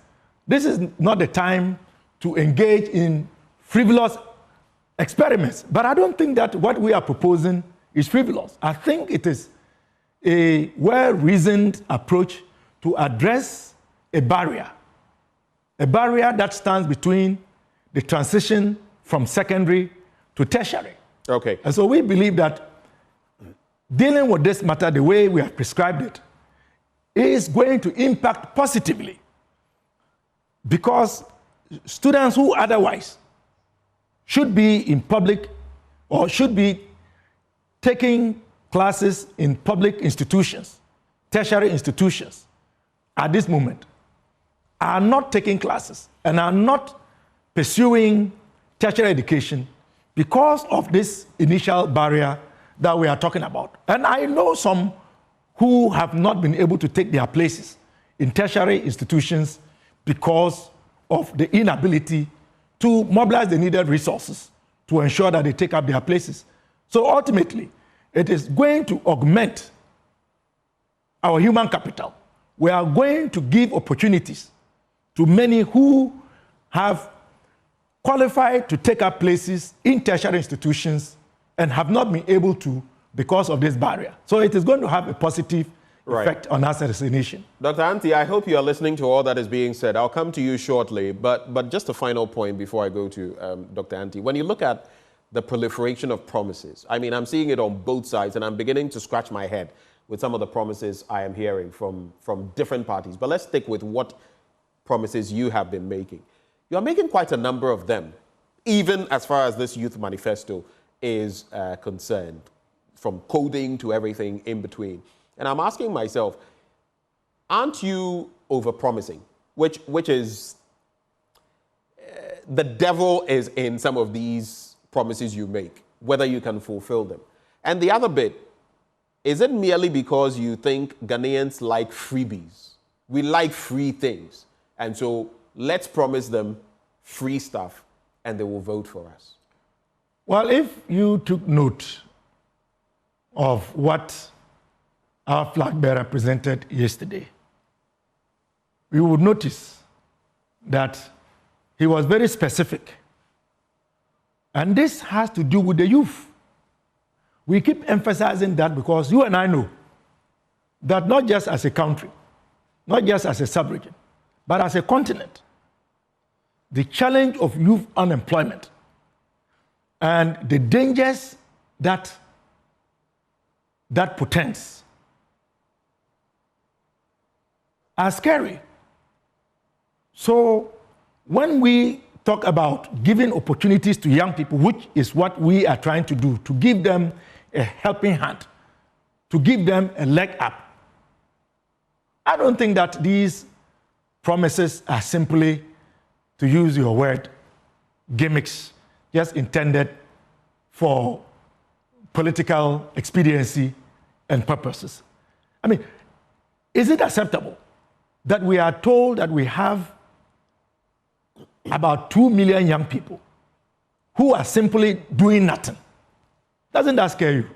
this is not the time to engage in frivolous experiments. But I don't think that what we are proposing is frivolous. I think it is a well-reasoned approach to address a barrier that stands between the transition from secondary to tertiary. Okay. And so we believe that dealing with this matter the way we have prescribed it is going to impact positively, because students who otherwise should be in public or should be taking classes in public institutions, tertiary institutions, at this moment, are not taking classes and are not pursuing tertiary education because of this initial barrier that we are talking about. And I know some who have not been able to take their places in tertiary institutions because of the inability to mobilize the needed resources to ensure that they take up their places. So ultimately, it is going to augment our human capital. We are going to give opportunities to many who have qualified to take up places in tertiary institutions and have not been able to because of this barrier. So it is going to have a positive effect on us as a nation. Dr. Anti, I hope you are listening to all that is being said. I'll come to you shortly, but just a final point before I go to Dr. Anti. When you look at the proliferation of promises, I mean, I'm seeing it on both sides, and I'm beginning to scratch my head with some of the promises I am hearing from different parties. But let's stick with what promises you have been making. You're making quite a number of them, even as far as this youth manifesto is concerned, from coding to everything in between. And I'm asking myself, aren't you over-promising? Which is, the devil is in some of these promises you make, whether you can fulfill them. And the other bit, is it merely because you think Ghanaians like freebies? We like free things. And so let's promise them free stuff and they will vote for us. Well, if you took note of what our flag bearer presented yesterday, you would notice that he was very specific. And this has to do with the youth. We keep emphasizing that because you and I know that not just as a country, not just as a sub-region, but as a continent, the challenge of youth unemployment and the dangers that portends are scary. So when we talk about giving opportunities to young people, which is what we are trying to do, to give them a helping hand, to give them a leg up, I don't think that these promises are simply, to use your word, gimmicks, just intended for political expediency and purposes. I mean, is it acceptable that we are told that we have about 2 million young people who are simply doing nothing? Doesn't that scare you?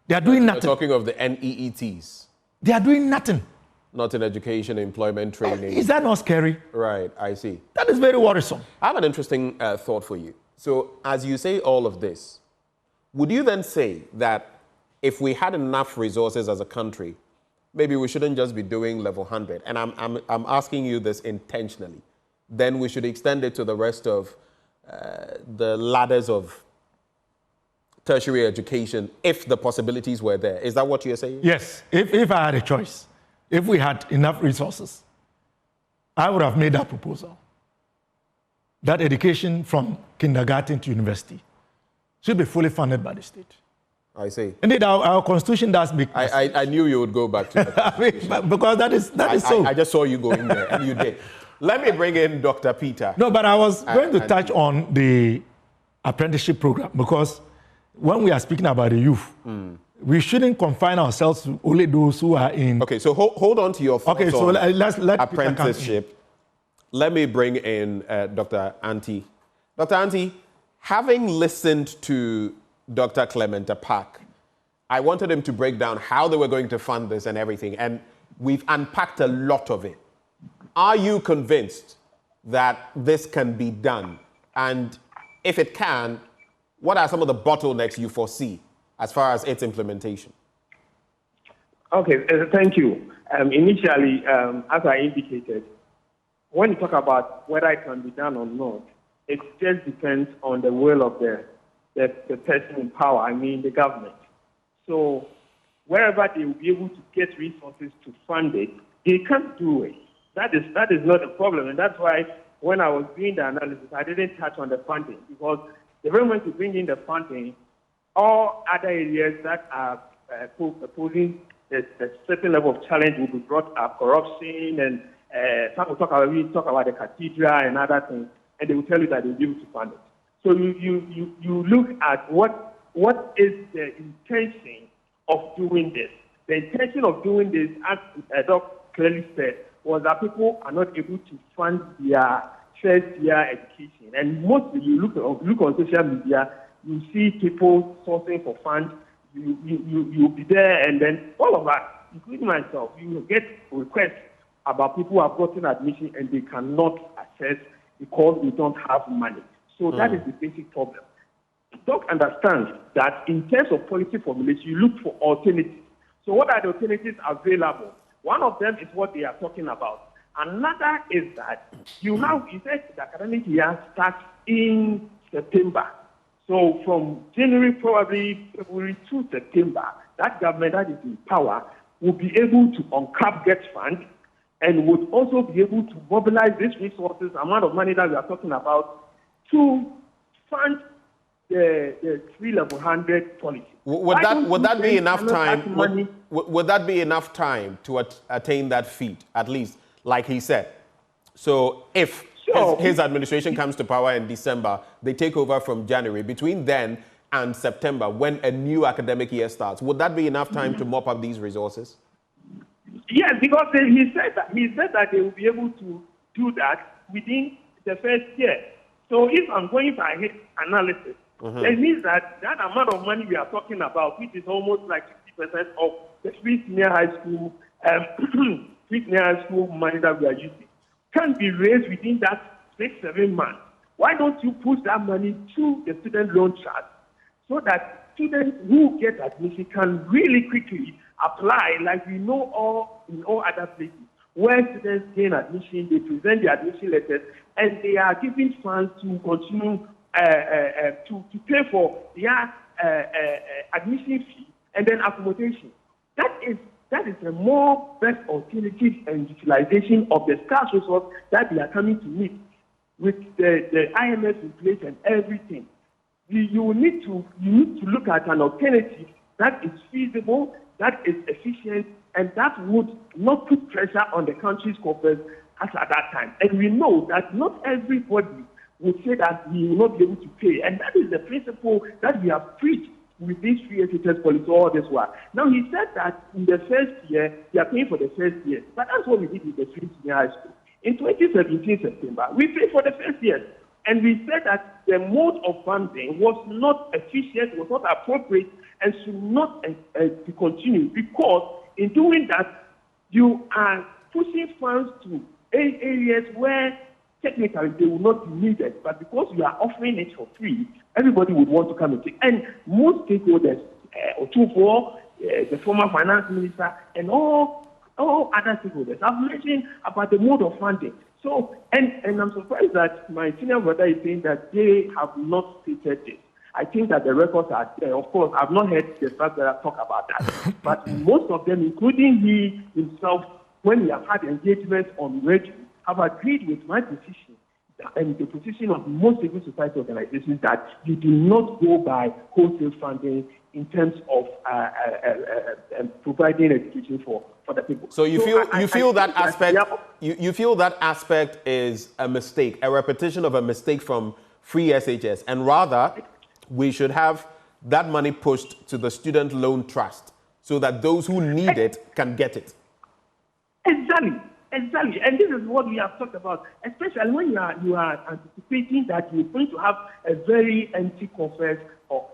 They are doing nothing. You're talking of the NEETs. They are doing nothing. Not in education, employment, training. Is that not scary? Right, I see. That is very worrisome. I have an interesting thought for you. So as you say all of this, would you then say that if we had enough resources as a country, maybe we shouldn't just be doing level 100? And I'm asking you this intentionally. Then we should extend it to the rest of the ladders of tertiary education if the possibilities were there. Is that what you're saying? Yes, if I had a choice, if we had enough resources, I would have made that proposal. That education from kindergarten to university should be fully funded by the state. I see. Indeed, our constitution does make. I knew you would go back to that. I mean, because that is so. I just saw you going there, and you did. Let me bring in Dr. Peter. No, but I was going to touch on the apprenticeship program, because when we are speaking about the youth, we shouldn't confine ourselves to only those who are in. Okay, so hold on to your thoughts. Okay, so let's let apprenticeship. Let me bring in Dr. Anti. Dr. Anti, having listened to Dr. Clement Apak I wanted him to break down how they were going to fund this and everything, and we've unpacked a lot of it. Are you convinced that this can be done? And if it can, what are some of the bottlenecks you foresee as far as its implementation? Okay, thank you. Initially, as I indicated, when you talk about whether it can be done or not, it just depends on the will of the person in power, I mean the government. So wherever they will be able to get resources to fund it, they can't do it. That is not a problem. And that's why when I was doing the analysis, I didn't touch on the funding, because the moment you bring in the funding, all other areas that are posing a certain level of challenge will be brought up, corruption, and some will talk about the cathedral and other things, and they will tell you that they will be able to fund it. So you look at what is the intention of doing this. The intention of doing this, as Doc clearly said, was that people are not able to fund their first-year education. And mostly, you look on social media, you see people sourcing for funds. You'll be there, and then all of us, including myself, you get requests about people who have gotten admission and they cannot access because they don't have money. So that is the basic problem. Doc understands that in terms of policy formulation, you look for alternatives. So what are the alternatives available? One of them is what they are talking about. Another is that you said the academic year starts in September. So from January, probably February to September, that government that is in power will be able to uncap debt fund and would also be able to mobilize these resources, amount of money that we are talking about, to fund the 3-level 100 policy. Would that be enough time? Would that be enough time to attain that feat, at least, like he said? So if his administration comes to power in December, they take over from January. Between then and September, when a new academic year starts, would that be enough time to mop up these resources? Yes, because he said that they will be able to do that within the first year. So if I'm going by his analysis, it means that amount of money we are talking about, which is almost like 50% of the free senior high school money that we are using, can be raised within that 6-7 months. Why don't you push that money to the student loan chart so that students who get admission can really quickly apply, like we know in all other places, where students gain admission, they present their admission letters, and they are given funds to continue to pay for their admission fee and then accommodation. That is a more best alternative and utilization of the scarce resource that they are coming to meet with the IMF in place and everything. You need to look at an alternative that is feasible, that is efficient, and that would not put pressure on the country's coffers as at that time. And we know that not everybody would say that we will not be able to pay. And that is the principle that we have preached with this free SHS policy all this while. Now, he said that in the first year, they are paying for the first year. But that's what we did with the free senior high school. In 2017 September, we paid for the first year. And we said that the mode of funding was not efficient, was not appropriate, and should not be continued, because in doing that, you are pushing funds to areas where technically they will not be needed, but because you are offering it for free, everybody would want to come and take. And most stakeholders, Otufo, the former finance minister, and all other stakeholders have mentioned about the mode of funding. So, and I'm surprised that my senior brother is saying that they have not stated this. I think that the records are there. Of course, I've not heard the fact that I talk about that. But most of them, including he himself, when we have had engagements on radio, have agreed with my position and the position of most civil society organizations that you do not go by wholesale funding in terms of providing education for the people. So you feel that aspect is a mistake, a repetition of a mistake from free SHS, and rather we should have that money pushed to the student loan trust so that those who need it can get it. Exactly. And this is what we have talked about, especially when you are anticipating that you're going to have a very empty coffers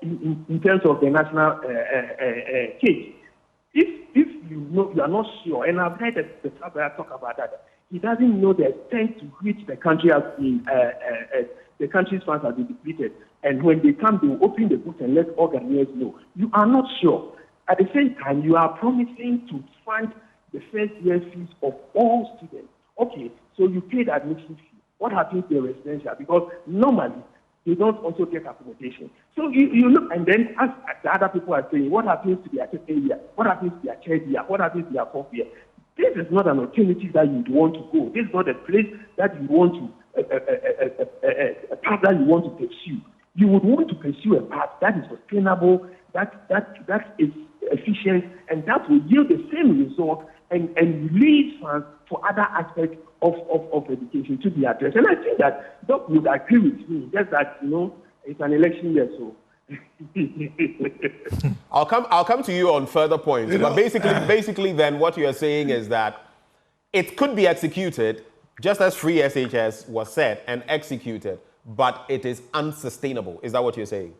in terms of the national case. If you are not sure, and I've heard the father talk about that, he doesn't know the extent to which the country has been, the country's funds have been depleted. And when they come, they will open the books and let all Ghanaians know. You are not sure. At the same time, you are promising to fund the first year fees of all students. Okay, so you pay the admission fee. What happens to the residential? Because normally, they don't also get accommodation. So you look, and then as the other people are saying, what happens to their second year? What happens to their third year? What happens to their fourth year? This is not an alternative that you want to go. This is not a place that you want to, a path that you want to pursue. You would want to pursue a path that is sustainable, that is efficient, and that will yield the same result and release funds for other aspects of education to be addressed. And I think that Doc would agree with me, just that, it's an election year, so. I'll come to you on further points, but basically then what you are saying is that it could be executed just as free SHS was said and executed, but it is unsustainable. Is that what you're saying?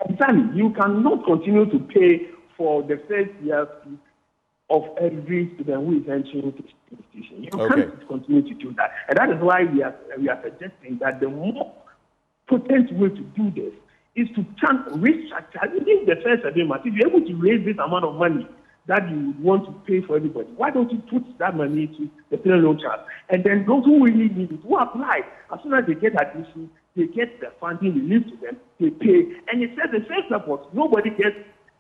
Exactly. You cannot continue to pay for the first year fee of every student who is entering the institution. You can't continue to do that. And that is why we are suggesting that the more potent way to do this is to restructure within the first 7 months. If you're able to raise this amount of money that you would want to pay for everybody, why don't you put that money to the student loan charge? And then those who really need it, who apply, as soon as they get admission, they get the funding released to them, they pay. And it says the same support, nobody gets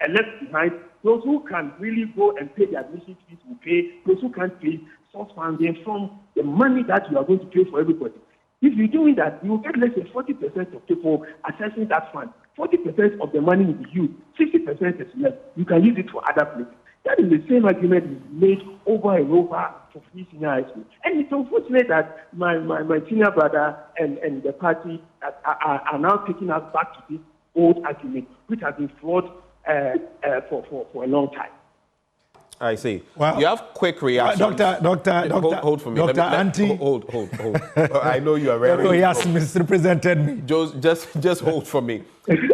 left behind. Those who can really go and pay the admission fees will pay. Those who can't pay, source funding from the money that you are going to pay for everybody. If you're doing that, you will get less than 40% of people accessing that fund. 40% of the money will be used. 60% is left. You can use it for other places. That is the same argument we made over and over for free senior high school. And it's unfortunate that my senior brother and the party are now taking us back to this old argument, which has been flawed for a long time. I see. Well, you have quick reactions. Hold for me. Dr. Anti. Hold. I know you are very. He has misrepresented me. Just hold for me.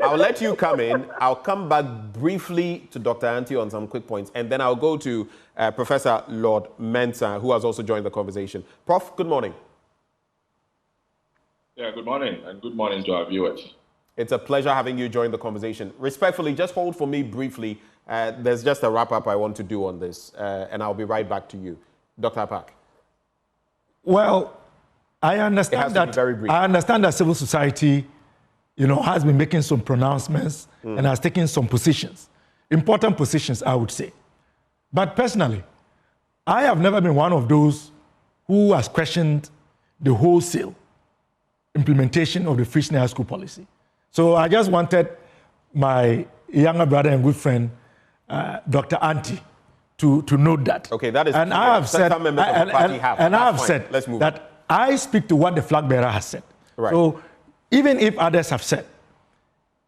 I'll let you come in. I'll come back briefly to Dr. Anti on some quick points, and then I'll go to Professor Lord Mensah, who has also joined the conversation. Prof, good morning. Yeah, good morning, and good morning to our viewers. It's a pleasure having you join the conversation. Respectfully, just hold for me briefly. There's just a wrap-up I want to do on this, and I'll be right back to you. Dr. Apak. Well, I understand that civil society, has been making some pronouncements and has taken some positions, important positions, I would say. But personally, I have never been one of those who has questioned the wholesale implementation of the free senior high school policy. So I just wanted my younger brother and good friend, Dr. Anti, to note that. Okay, that is. And I have said, Let's move that I speak to what the flag bearer has said. Right. So even if others have said,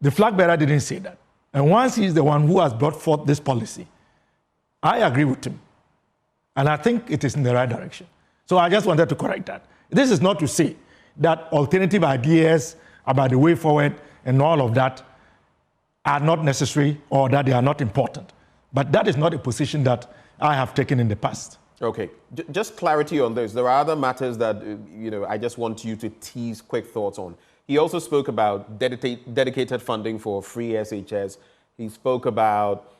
the flag bearer didn't say that. And once he's the one who has brought forth this policy, I agree with him. And I think it is in the right direction. So I just wanted to correct that. This is not to say that alternative ideas about the way forward and all of that are not necessary or that they are not important. But that is not a position that I have taken in the past. Okay, just clarity on this. There are other matters that, I just want you to tease quick thoughts on. He also spoke about dedicated funding for free SHS. He spoke about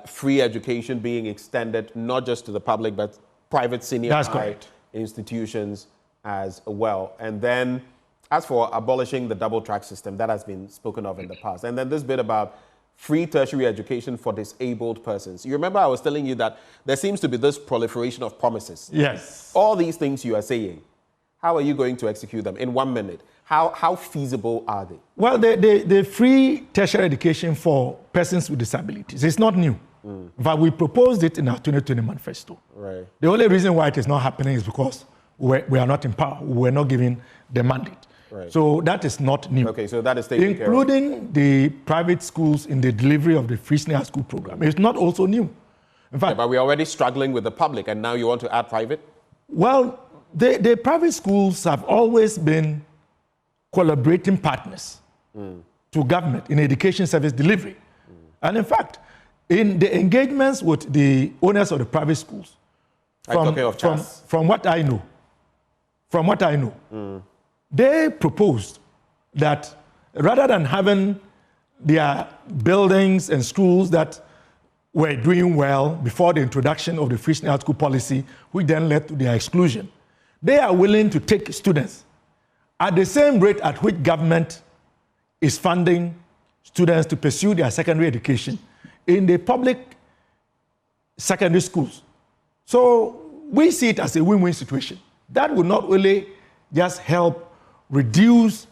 free education being extended not just to the public, but private senior high institutions as well. And then as for abolishing the double track system, that has been spoken of in the past. And then this bit about free tertiary education for disabled persons. You remember I was telling you that there seems to be this proliferation of promises. Yes. All these things you are saying, how are you going to execute them in 1 minute? How feasible are they? Well, the free tertiary education for persons with disabilities, it's not new. But we proposed it in our 2020 manifesto. Right. The only reason why it is not happening is because we are not in power. We're not given the mandate. Right. So that is not new. Okay, so that is taken care of. Including the private schools in the delivery of the free senior high school program. It's not also new. In fact, but we're already struggling with the public, and now you want to add private? Well, the private schools have always been collaborating partners to government in education service delivery. And in fact, in the engagements with the owners of the private schools, from what I know, they proposed that rather than having their buildings and schools that were doing well before the introduction of the free senior school policy, which then led to their exclusion, they are willing to take students at the same rate at which government is funding students to pursue their secondary education in the public secondary schools. So we see it as a win-win situation. That will not only just help reduce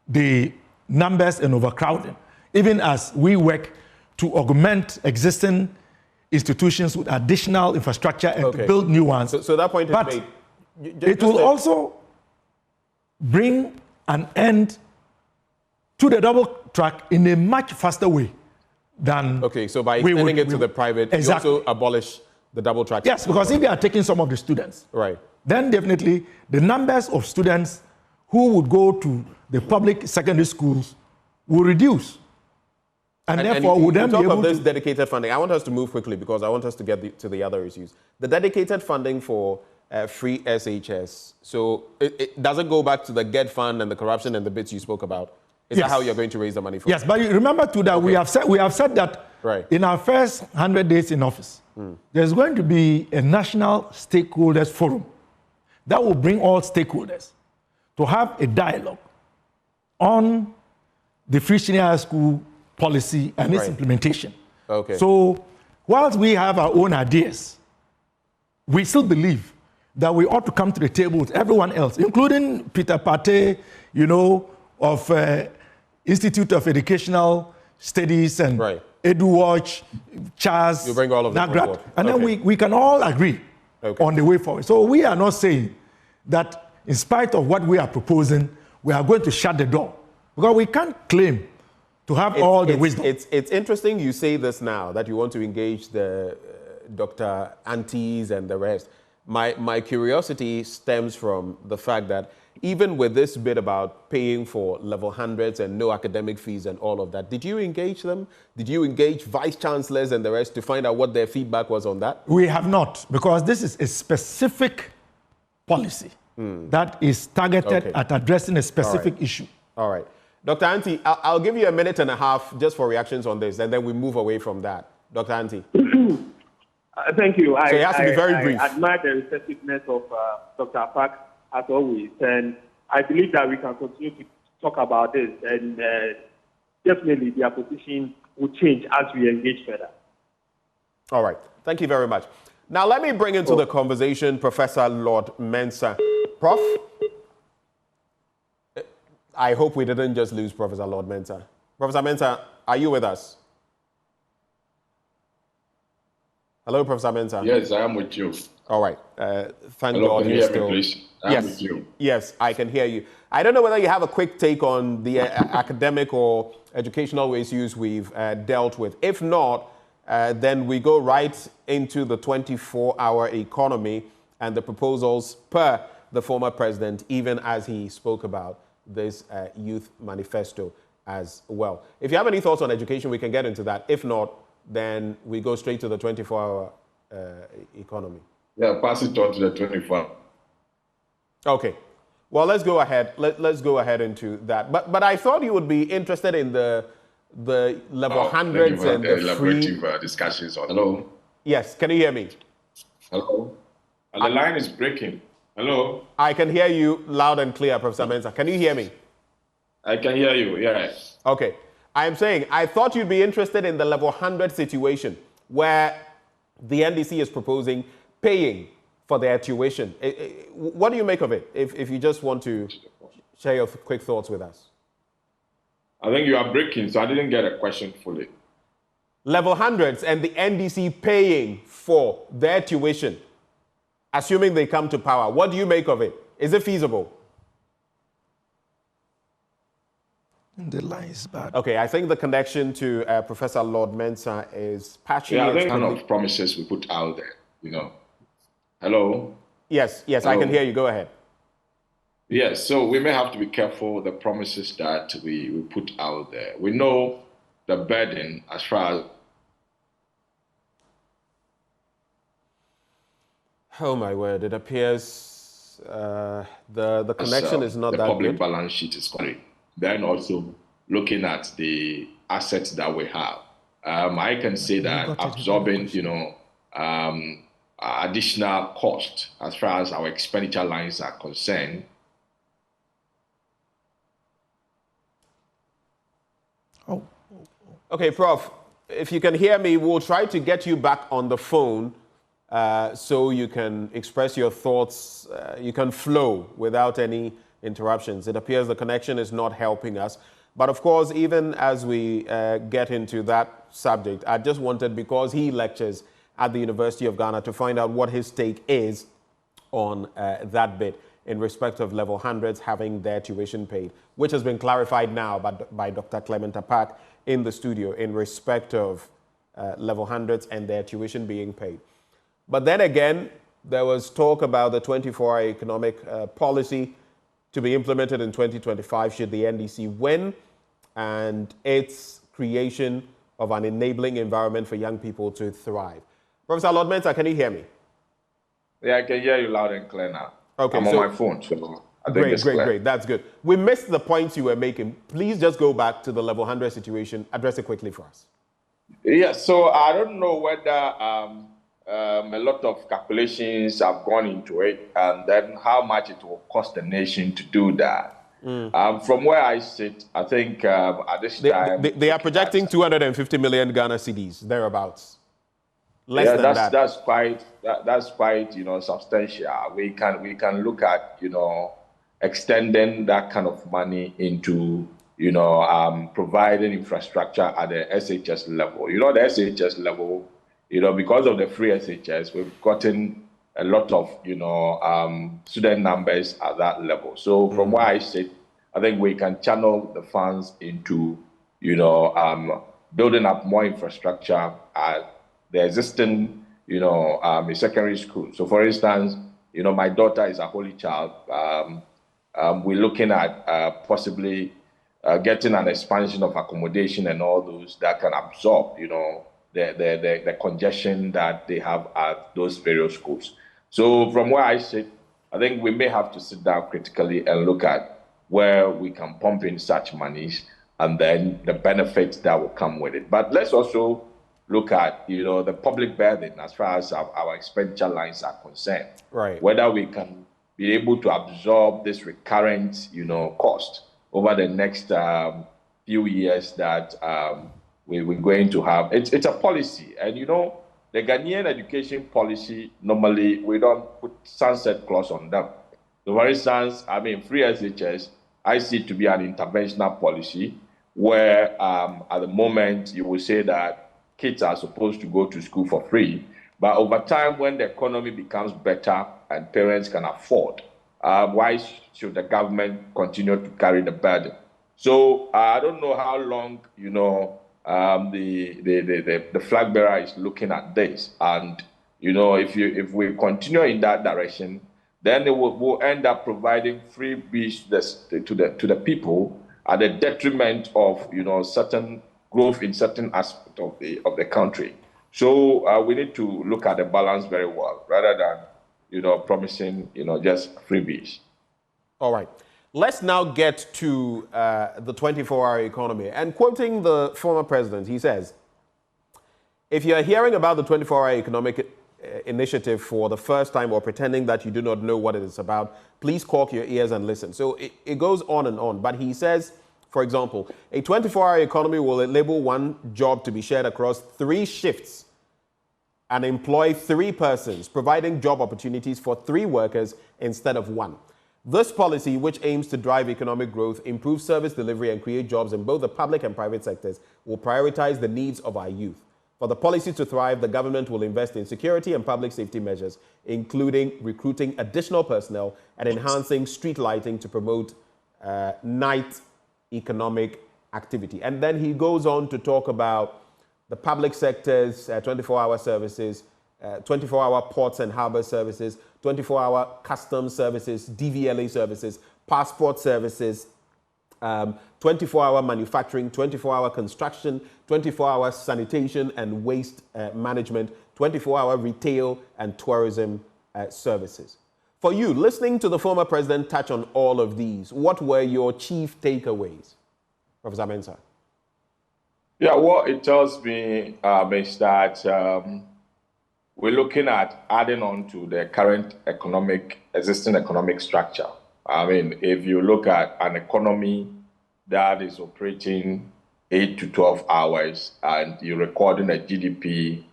the numbers and overcrowding, even as we work to augment existing institutions with additional infrastructure and to build new ones. So that point is made. It will also bring an end to the double track in a much faster way than so by extending it to the private, exactly. you also abolish the double track. Yes, because if they are taking some of the students, right, then definitely the numbers of students who would go to the public secondary schools will reduce. And therefore, would then be able of this dedicated funding, I want us to move quickly because I want us to get to the other issues. The dedicated funding for free SHS, so it doesn't go back to the GED fund and the corruption and the bits you spoke about. Is that how you're going to raise the money for? Yes, but remember too that we have said that in our first 100 days in office, there's going to be a national stakeholders forum that will bring all stakeholders to have a dialogue on the free senior school policy and its implementation. So whilst we have our own ideas, we still believe that we ought to come to the table with everyone else, including Peter Pate, of Institute of Educational Studies and EduWatch, Charles, you bring all of them on board. And then we can all agree on the way forward. So we are not saying that in spite of what we are proposing, we are going to shut the door. Because we can't claim to have all the wisdom. It's interesting you say this now, that you want to engage the Dr. Antes and the rest. My curiosity stems from the fact that even with this bit about paying for level 100s and no academic fees and all of that, did you engage them? Did you engage vice chancellors and the rest to find out what their feedback was on that? We have not, because this is a specific policy that is targeted at addressing a specific issue. All right. Dr. Anti, I'll give you a minute and a half just for reactions on this, and then we move away from that. Dr. Anti. Thank you. So it has to be very brief. I admire the receptiveness of Dr. Park, as always, and I believe that we can continue to talk about this, and definitely their position will change as we engage further. All right. Thank you very much. Now, let me bring into the conversation Professor Lord Mensah. Prof, I hope we didn't just lose Professor Lord Mensah. Professor Mensah, are you with us? Hello, Professor Mensah. Yes, I am with you. All right. Thank Hello, God can you you're hear still. Me, please? I'm with you. Yes, I can hear you. I don't know whether you have a quick take on the academic or educational issues we've dealt with. If not, then we go right into the 24-hour economy and the proposals per the former president, even as he spoke about this youth manifesto as well. If you have any thoughts on education, we can get into that. If not, then we go straight to the 24-hour economy. Yeah, pass it on to the 24. Okay. Well, let's go ahead. Let's go ahead into that. But I thought you would be interested in the level hundreds and the free discussions. Hello. Yes. Can you hear me? Hello. The line is breaking. Hello. I can hear you loud and clear, Professor Mensah. Can you hear me? I can hear you. Yes. Okay. I am saying I thought you'd be interested in the level 100 situation where the NDC is proposing paying for their tuition. What do you make of it, if you just want to share your quick thoughts with us? I think you are breaking, so I didn't get a question fully. Level hundreds and the NDC paying for their tuition, assuming they come to power. What do you make of it? Is it feasible? The line is bad. Okay, I think the connection to Professor Lord Mensah is patchy. Yeah, I think one of promises we put out there, Hello? Yes, Hello? I can hear you. Go ahead. Yes, so we may have to be careful the promises that we put out there. We know the burden as far as Oh my word! It appears the connection is not the that public good. balance sheet is correct. Then also looking at the assets that we have. I can say that absorbing, additional cost as far as our expenditure lines are concerned. Okay, Prof, if you can hear me, we'll try to get you back on the phone so you can express your thoughts. You can flow without any interruptions. It appears the connection is not helping us. But of course, even as we get into that subject, I just wanted, because he lectures at the University of Ghana, to find out what his take is on that bit in respect of level 100s having their tuition paid, which has been clarified now by Dr. Clement Apak in the studio in respect of level 100s and their tuition being paid. But then again, there was talk about the 24-hour economic policy to be implemented in 2025 should the NDC win, and its creation of an enabling environment for young people to thrive. Professor Lord Mensah, can you hear me? Yeah, I can hear you loud and clear now. Okay, I'm so on my phone, so I think it's clear. Great. That's good. We missed the points you were making. Please just go back to the level 100 situation. Address it quickly for us. Yeah, so I don't know whether a lot of calculations have gone into it, and then how much it will cost the nation to do that. From where I sit, I think at this time they are projecting 250 million Ghana cedis, thereabouts. Less than that. That's quite substantial. We can look at extending that kind of money into providing infrastructure at the SHS level. The SHS level, because of the free SHS, we've gotten a lot of student numbers at that level. So from where I sit, I think we can channel the funds into building up more infrastructure at the existing secondary school. So for instance, my daughter is a holy child. We're looking at possibly getting an expansion of accommodation and all those that can absorb the congestion that they have at those various schools. So from where I sit, I think we may have to sit down critically and look at where we can pump in such monies and then the benefits that will come with it. But let's also look at the public burden as far as our expenditure lines are concerned. Right. Whether we can be able to absorb this recurrent cost over the next few years that we're going to have. It's a policy, and the Ghanaian education policy, normally we don't put sunset clause on them. So for instance, free SHS, I see it to be an interventional policy where at the moment you will say that kids are supposed to go to school for free, but over time when the economy becomes better and parents can afford, why should the government continue to carry the burden? So I don't know how long the flag bearer is looking at this, and if we continue in that direction, then we'll end up providing freebies to the people at the detriment of certain growth in certain aspects of the country. So we need to look at the balance very well, rather than promising just freebies. All right. Let's now get to the 24-hour economy. And quoting the former president, he says, if you're hearing about the 24-hour economic initiative for the first time or pretending that you do not know what it is about, please cork your ears and listen. So it goes on and on. But he says, for example, a 24-hour economy will enable one job to be shared across 3 shifts and employ 3 persons, providing job opportunities for 3 workers instead of 1. This policy, which aims to drive economic growth, improve service delivery, and create jobs in both the public and private sectors, will prioritize the needs of our youth. For the policy to thrive, the government will invest in security and public safety measures, including recruiting additional personnel and enhancing street lighting to promote night economic activity. And then he goes on to talk about the public sector's 24-hour services 24-hour ports and harbor services, 24-hour customs services, DVLA services, passport services, 24-hour manufacturing, 24-hour construction, 24-hour sanitation and waste management, 24-hour retail and tourism services. For you, listening to the former president touch on all of these, what were your chief takeaways, Professor Mensah? Yeah, what it tells me is that we're looking at adding on to the current existing economic structure. I mean, if you look at an economy that is operating 8 to 12 hours and you're recording a GDP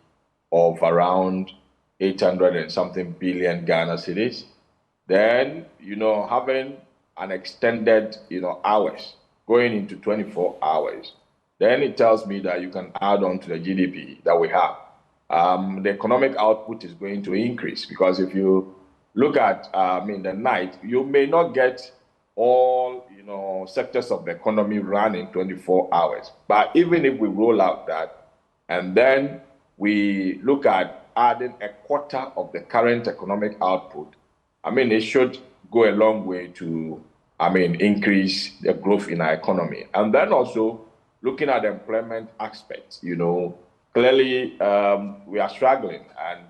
of around 800 and something billion Ghana cedis, then, having an extended, hours going into 24 hours, then it tells me that you can add on to the GDP that we have. The economic output is going to increase because if you look at the night, you may not get all sectors of the economy running 24 hours. But even if we roll out that and then we look at adding a quarter of the current economic output, it should go a long way to increase the growth in our economy. And then also looking at the employment aspect, clearly we are struggling, and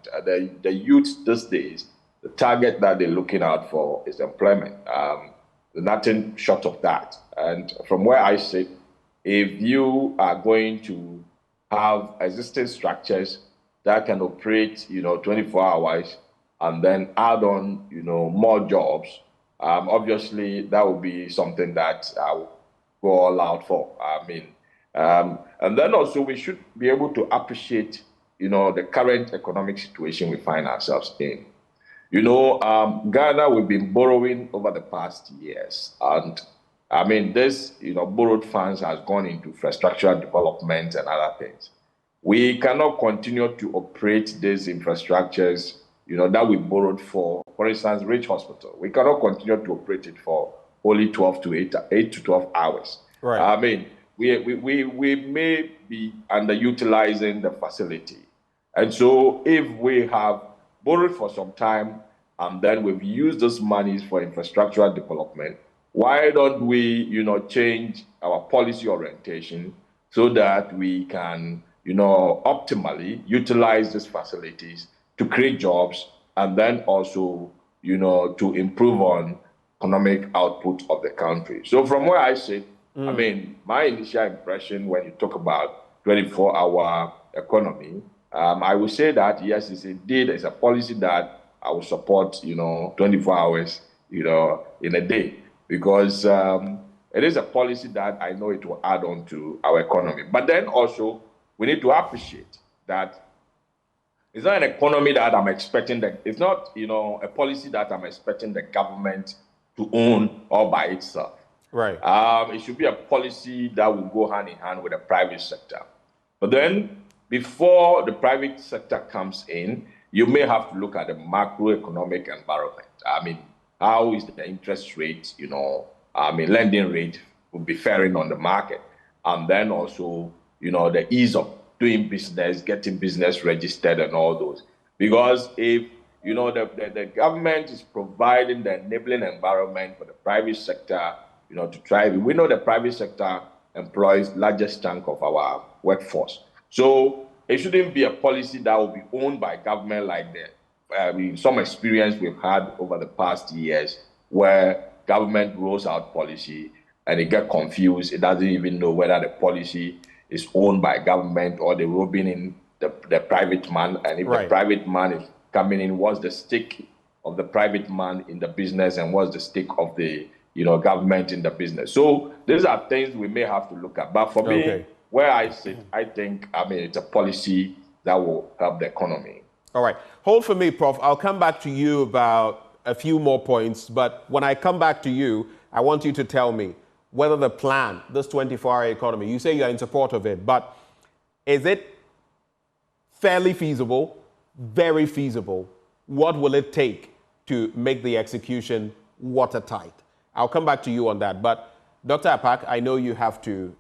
the youth these days, the target that they're looking out for is employment. Nothing short of that. And from where I sit, if you are going to have existing structures that can operate, 24 hours and then add on, more jobs, obviously that would be something that I will go all out for. And then also we should be able to appreciate, the current economic situation we find ourselves in. Ghana, we've been borrowing over the past years. And this, borrowed funds has gone into infrastructure development and other things. We cannot continue to operate these infrastructures, that we borrowed for instance, Rich Hospital. We cannot continue to operate it for only 8 to 12 hours. Right. We may be underutilizing the facility. And so if we have borrowed for some time and then we've used those monies for infrastructural development, why don't we, change our policy orientation so that we can, optimally utilize these facilities to create jobs and then also, to improve on economic output of the country. So from where I sit, my initial impression when you talk about 24-hour economy, I would say that, yes, it's indeed it's a policy that I will support, 24 hours, in a day, because it is a policy that I know it will add on to our economy. But then also, we need to appreciate that it's not an economy that I'm expecting, it's not, a policy that I'm expecting the government to own all by itself. Right. It should be a policy that will go hand in hand with the private sector. But then, before the private sector comes in, you may have to look at the macroeconomic environment. How is the interest rate, lending rate will be faring on the market. And then also, the ease of doing business, getting business registered and all those. Because if, the government is providing the enabling environment for the private sector, to thrive, we know the private sector employs largest chunk of our workforce. So it shouldn't be a policy that will be owned by government like that. Some experience we've had over the past years where government rolls out policy and it gets confused. It doesn't even know whether the policy is owned by government or they're robbing in the private man. And if the private man is coming in, what's the stake of the private man in the business and what's the stake of the government in the business? So these are things we may have to look at. But for me, where I sit, I think, it's a policy that will help the economy. All right. Hold for me, Prof. I'll come back to you about a few more points. But when I come back to you, I want you to tell me whether the plan, this 24-hour economy, you say you're in support of it, but is it fairly feasible, very feasible? What will it take to make the execution watertight? I'll come back to you on that. But Dr. Apak, I know you have to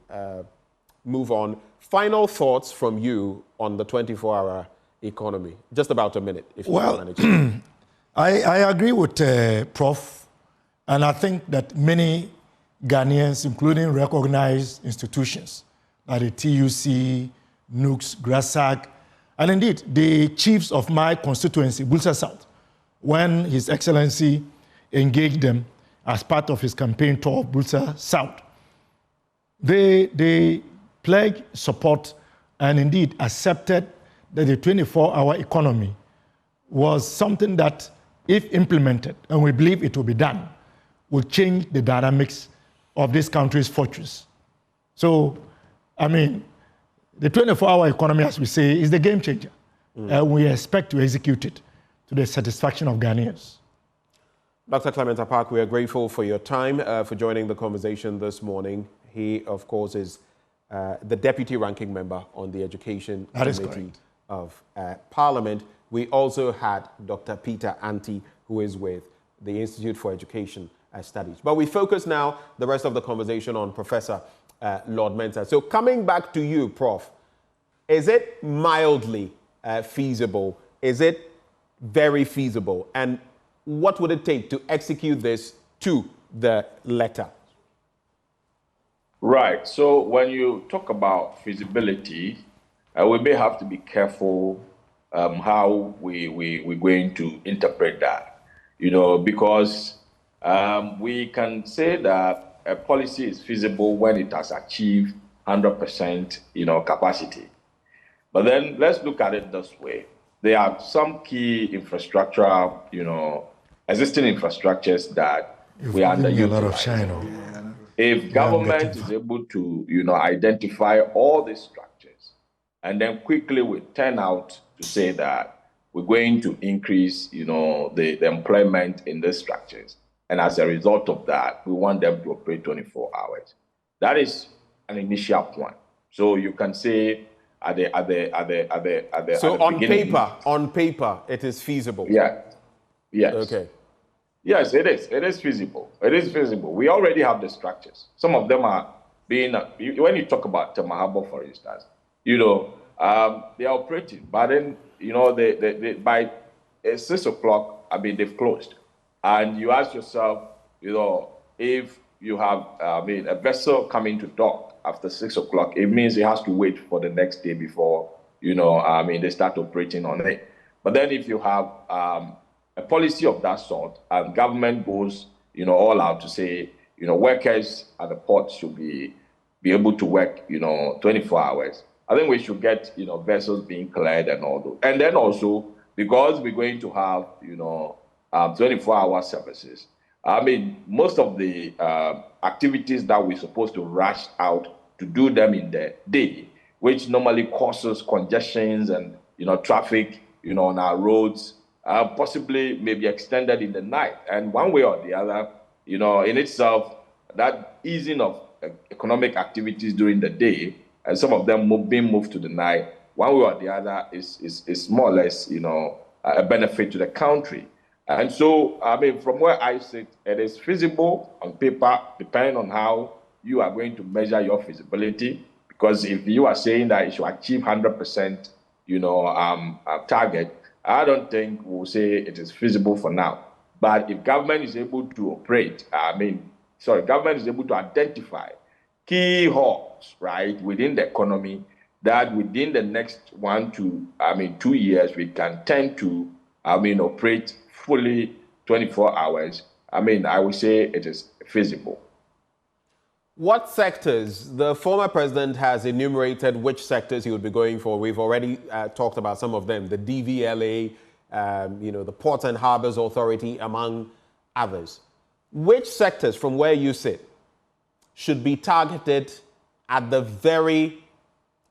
move on. Final thoughts from you on the 24-hour economy? Just about a minute, if you Well, can manage. I agree with Prof. And I think that many Ghanaians, including recognized institutions like the TUC, NUCS, GRASAC, and indeed the chiefs of my constituency, Bulsa South, when His Excellency engaged them as part of his campaign tour of Bulsa South, they pledged support and indeed accepted that the 24-hour economy was something that, if implemented, and we believe it will be done, will change the dynamics of this country's fortunes. So, I mean, the 24-hour economy, as we say, is the game changer. And we expect to execute it to the satisfaction of Ghanaians. Dr. Clement Park, we are grateful for your time, for joining the conversation this morning. He, of course, is the Deputy Ranking Member on the Education Committee of Parliament. We also had Dr. Peter Anti, who is with the Institute for Education Studies. But we focus now the rest of the conversation on Professor Lord Mensah. So coming back to you, Prof, is it mildly feasible? Is it very feasible? And what would it take to execute this to the letter? Right. So when you talk about feasibility, we may have to be careful how we're going to interpret that, because we can say that a policy is feasible when it has achieved 100%, capacity. But then let's look at it this way. There are some key infrastructure, existing infrastructures that we are underutilizing. If government is able to, identify all these structures, and then quickly we turn out to say that we're going to increase, the employment in these structures, and as a result of that, we want them to operate 24 hours. That is an initial point. So you can say So on paper, it is feasible. Yeah. Yes. Okay. Yes, it is. It is feasible. It is feasible. We already have the structures. Some of them are being, when you talk about Temahabo, for instance, they are operating, but then, they by 6 o'clock, they've closed. And you ask yourself, if you have, a vessel coming to dock after 6 o'clock, it means it has to wait for the next day before, they start operating on it. But then if you have, a policy of that sort, and government goes, all out to say, workers at the port should be able to work, 24 hours. I think we should get, vessels being cleared and all those. And then also, because we're going to have, 24-hour services. Most of the activities that we're supposed to rush out to do them in the day, which normally causes congestions and, traffic, on our roads, possibly may be extended in the night. And one way or the other, in itself, that easing of economic activities during the day, and some of them being moved to the night, one way or the other is more or less, a benefit to the country. And so, from where I sit, it is feasible on paper, depending on how you are going to measure your feasibility. Because if you are saying that you should achieve 100%, target, I don't think we'll say it is feasible for now. But if government is able to operate, government is able to identify key hubs, right, within the economy, that within the next 1 to 2 years, we can tend to, operate fully 24 hours. I would say it is feasible. What sectors? The former president has enumerated which sectors he would be going for. We've already talked about some of them, the DVLA, the Ports and Harbors Authority, among others. Which sectors, from where you sit, should be targeted at the very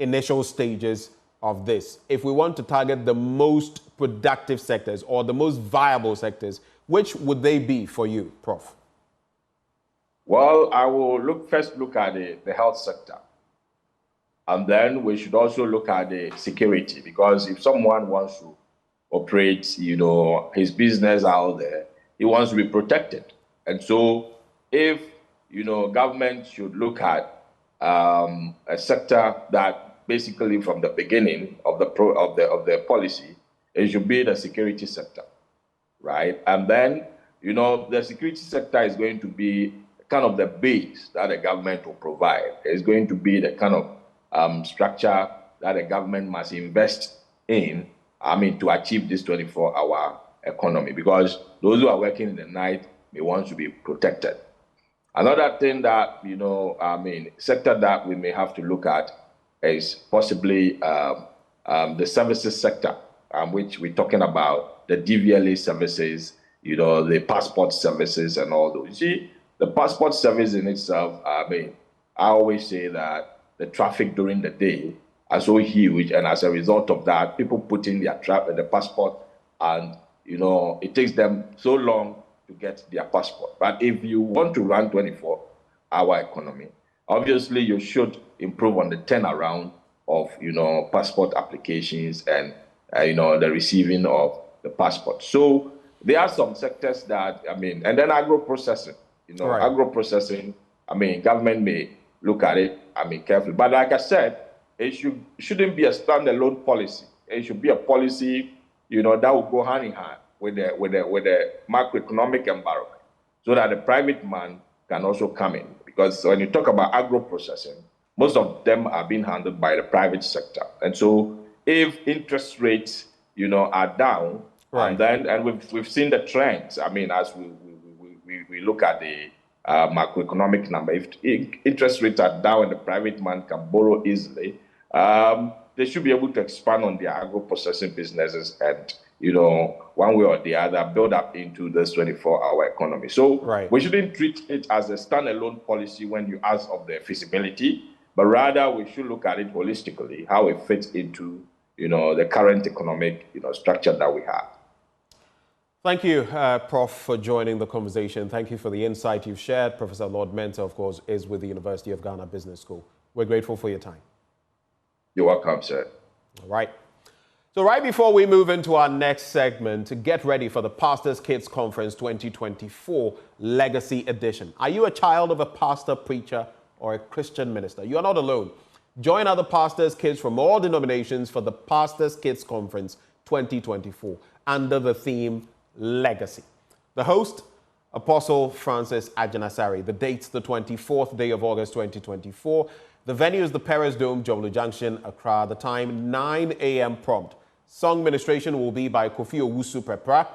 initial stages of this? If we want to target the most productive sectors or the most viable sectors, which would they be for you, Prof? Well, I will first look at the health sector. And then we should also look at the security, because if someone wants to operate, his business out there, he wants to be protected. And so if, government should look at a sector that basically from the beginning of the policy, it should be the security sector, right? And then, you know, the security sector is going to be kind of the base that the government will provide. It's going to be the kind of structure that the government must invest in, to achieve this 24-hour economy, because those who are working in the night may want to be protected. Another thing that, sector that we may have to look at is possibly the services sector, which we're talking about, the DVLA services, the passport services and all those. You see, the passport service in itself, I always say that the traffic during the day are so huge, and as a result of that, people put in the passport, and, it takes them so long to get their passport. But if you want to run 24-hour economy, obviously you should improve on the turnaround of, passport applications and, the receiving of the passport. So there are some sectors that, and then agro-processing, Right. Agro-processing, government may look at it, carefully. But like I said, it shouldn't be a standalone policy. It should be a policy, that will go hand in hand with the macroeconomic environment, so that the private man can also come in. Because when you talk about agro-processing, most of them are being handled by the private sector. And so if interest rates, are down, right. and we've seen the trends, as we look at the macroeconomic number, if interest rates are down and the private man can borrow easily, they should be able to expand on their agro-processing businesses and, one way or the other, build up into this 24-hour economy. So right. we shouldn't treat it as a standalone policy when you ask of the feasibility, but rather we should look at it holistically, how it fits into, the current economic, structure that we have. Thank you, Prof, for joining the conversation. Thank you for the insight you've shared. Professor Lord Mentor, of course, is with the University of Ghana Business School. We're grateful for your time. You're welcome, sir. All right. So right before we move into our next segment, get ready for the Pastors Kids Conference 2024 Legacy Edition. Are you a child of a pastor, preacher, or a Christian minister? You are not alone. Join other pastors' kids from all denominations for the Pastors Kids Conference 2024 under the theme Legacy. The host, Apostle Francis Ajanasari. The date's the 24th day of August 2024. The venue is the Paris Dome, Jomlu Junction, Accra. The time, 9 a.m. prompt. Song ministration will be by Kofi Owusu Prepra,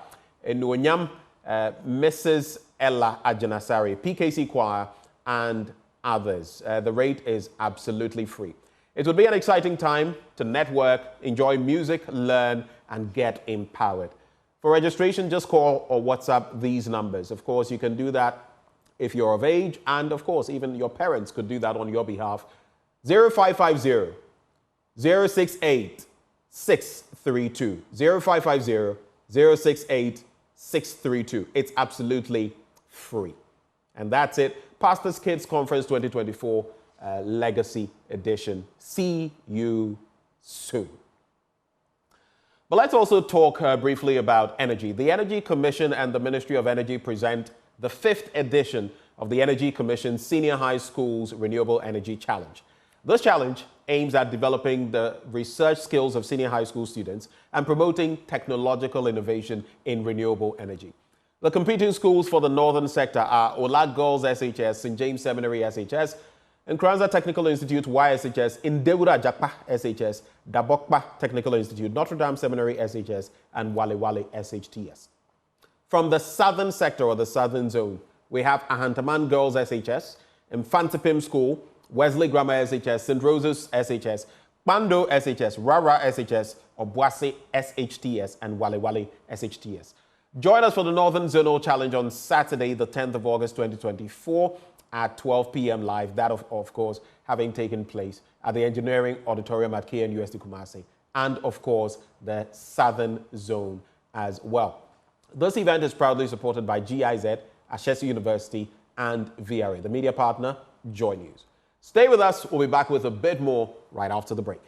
Enuonyam, Mrs. Ella Ajanasari, PKC Choir, and others. The rate is absolutely free. It will be an exciting time to network, enjoy music, learn, and get empowered. For registration, just call or WhatsApp these numbers. Of course, you can do that if you're of age, and of course, even your parents could do that on your behalf. 0550 068 632. 0550 068 632. It's absolutely free. And that's it. Pastors Kids Conference 2024 Legacy Edition. See you soon. But let's also talk briefly about energy. The Energy Commission and the Ministry of Energy present the 5th edition of the Energy Commission's Senior High Schools Renewable Energy Challenge. This challenge aims at developing the research skills of senior high school students and promoting technological innovation in renewable energy. The competing schools for the northern sector are Ola Girls SHS, St. James Seminary SHS, Nkranza Technical Institute YSHS, Indewura Japa SHS, Dabokpa Technical Institute, Notre Dame Seminary SHS, and Wale Wale SHTS. From the southern sector or the southern zone, we have Ahantaman Girls SHS, Infantipim School, Wesley Grammar SHS, St. Rose's SHS, Bando SHS, Rara SHS, Obuasi SHTS, and Wale Wale SHTS. Join us for the Northern Zonal Challenge on Saturday, the 10th of August 2024 at 12 p.m. live. That, of course, having taken place at the Engineering Auditorium at KNUST Kumasi, and, of course, the Southern Zone as well. This event is proudly supported by GIZ, Ashesi University, and VRA, the media partner, Joy News. Stay with us. We'll be back with a bit more right after the break.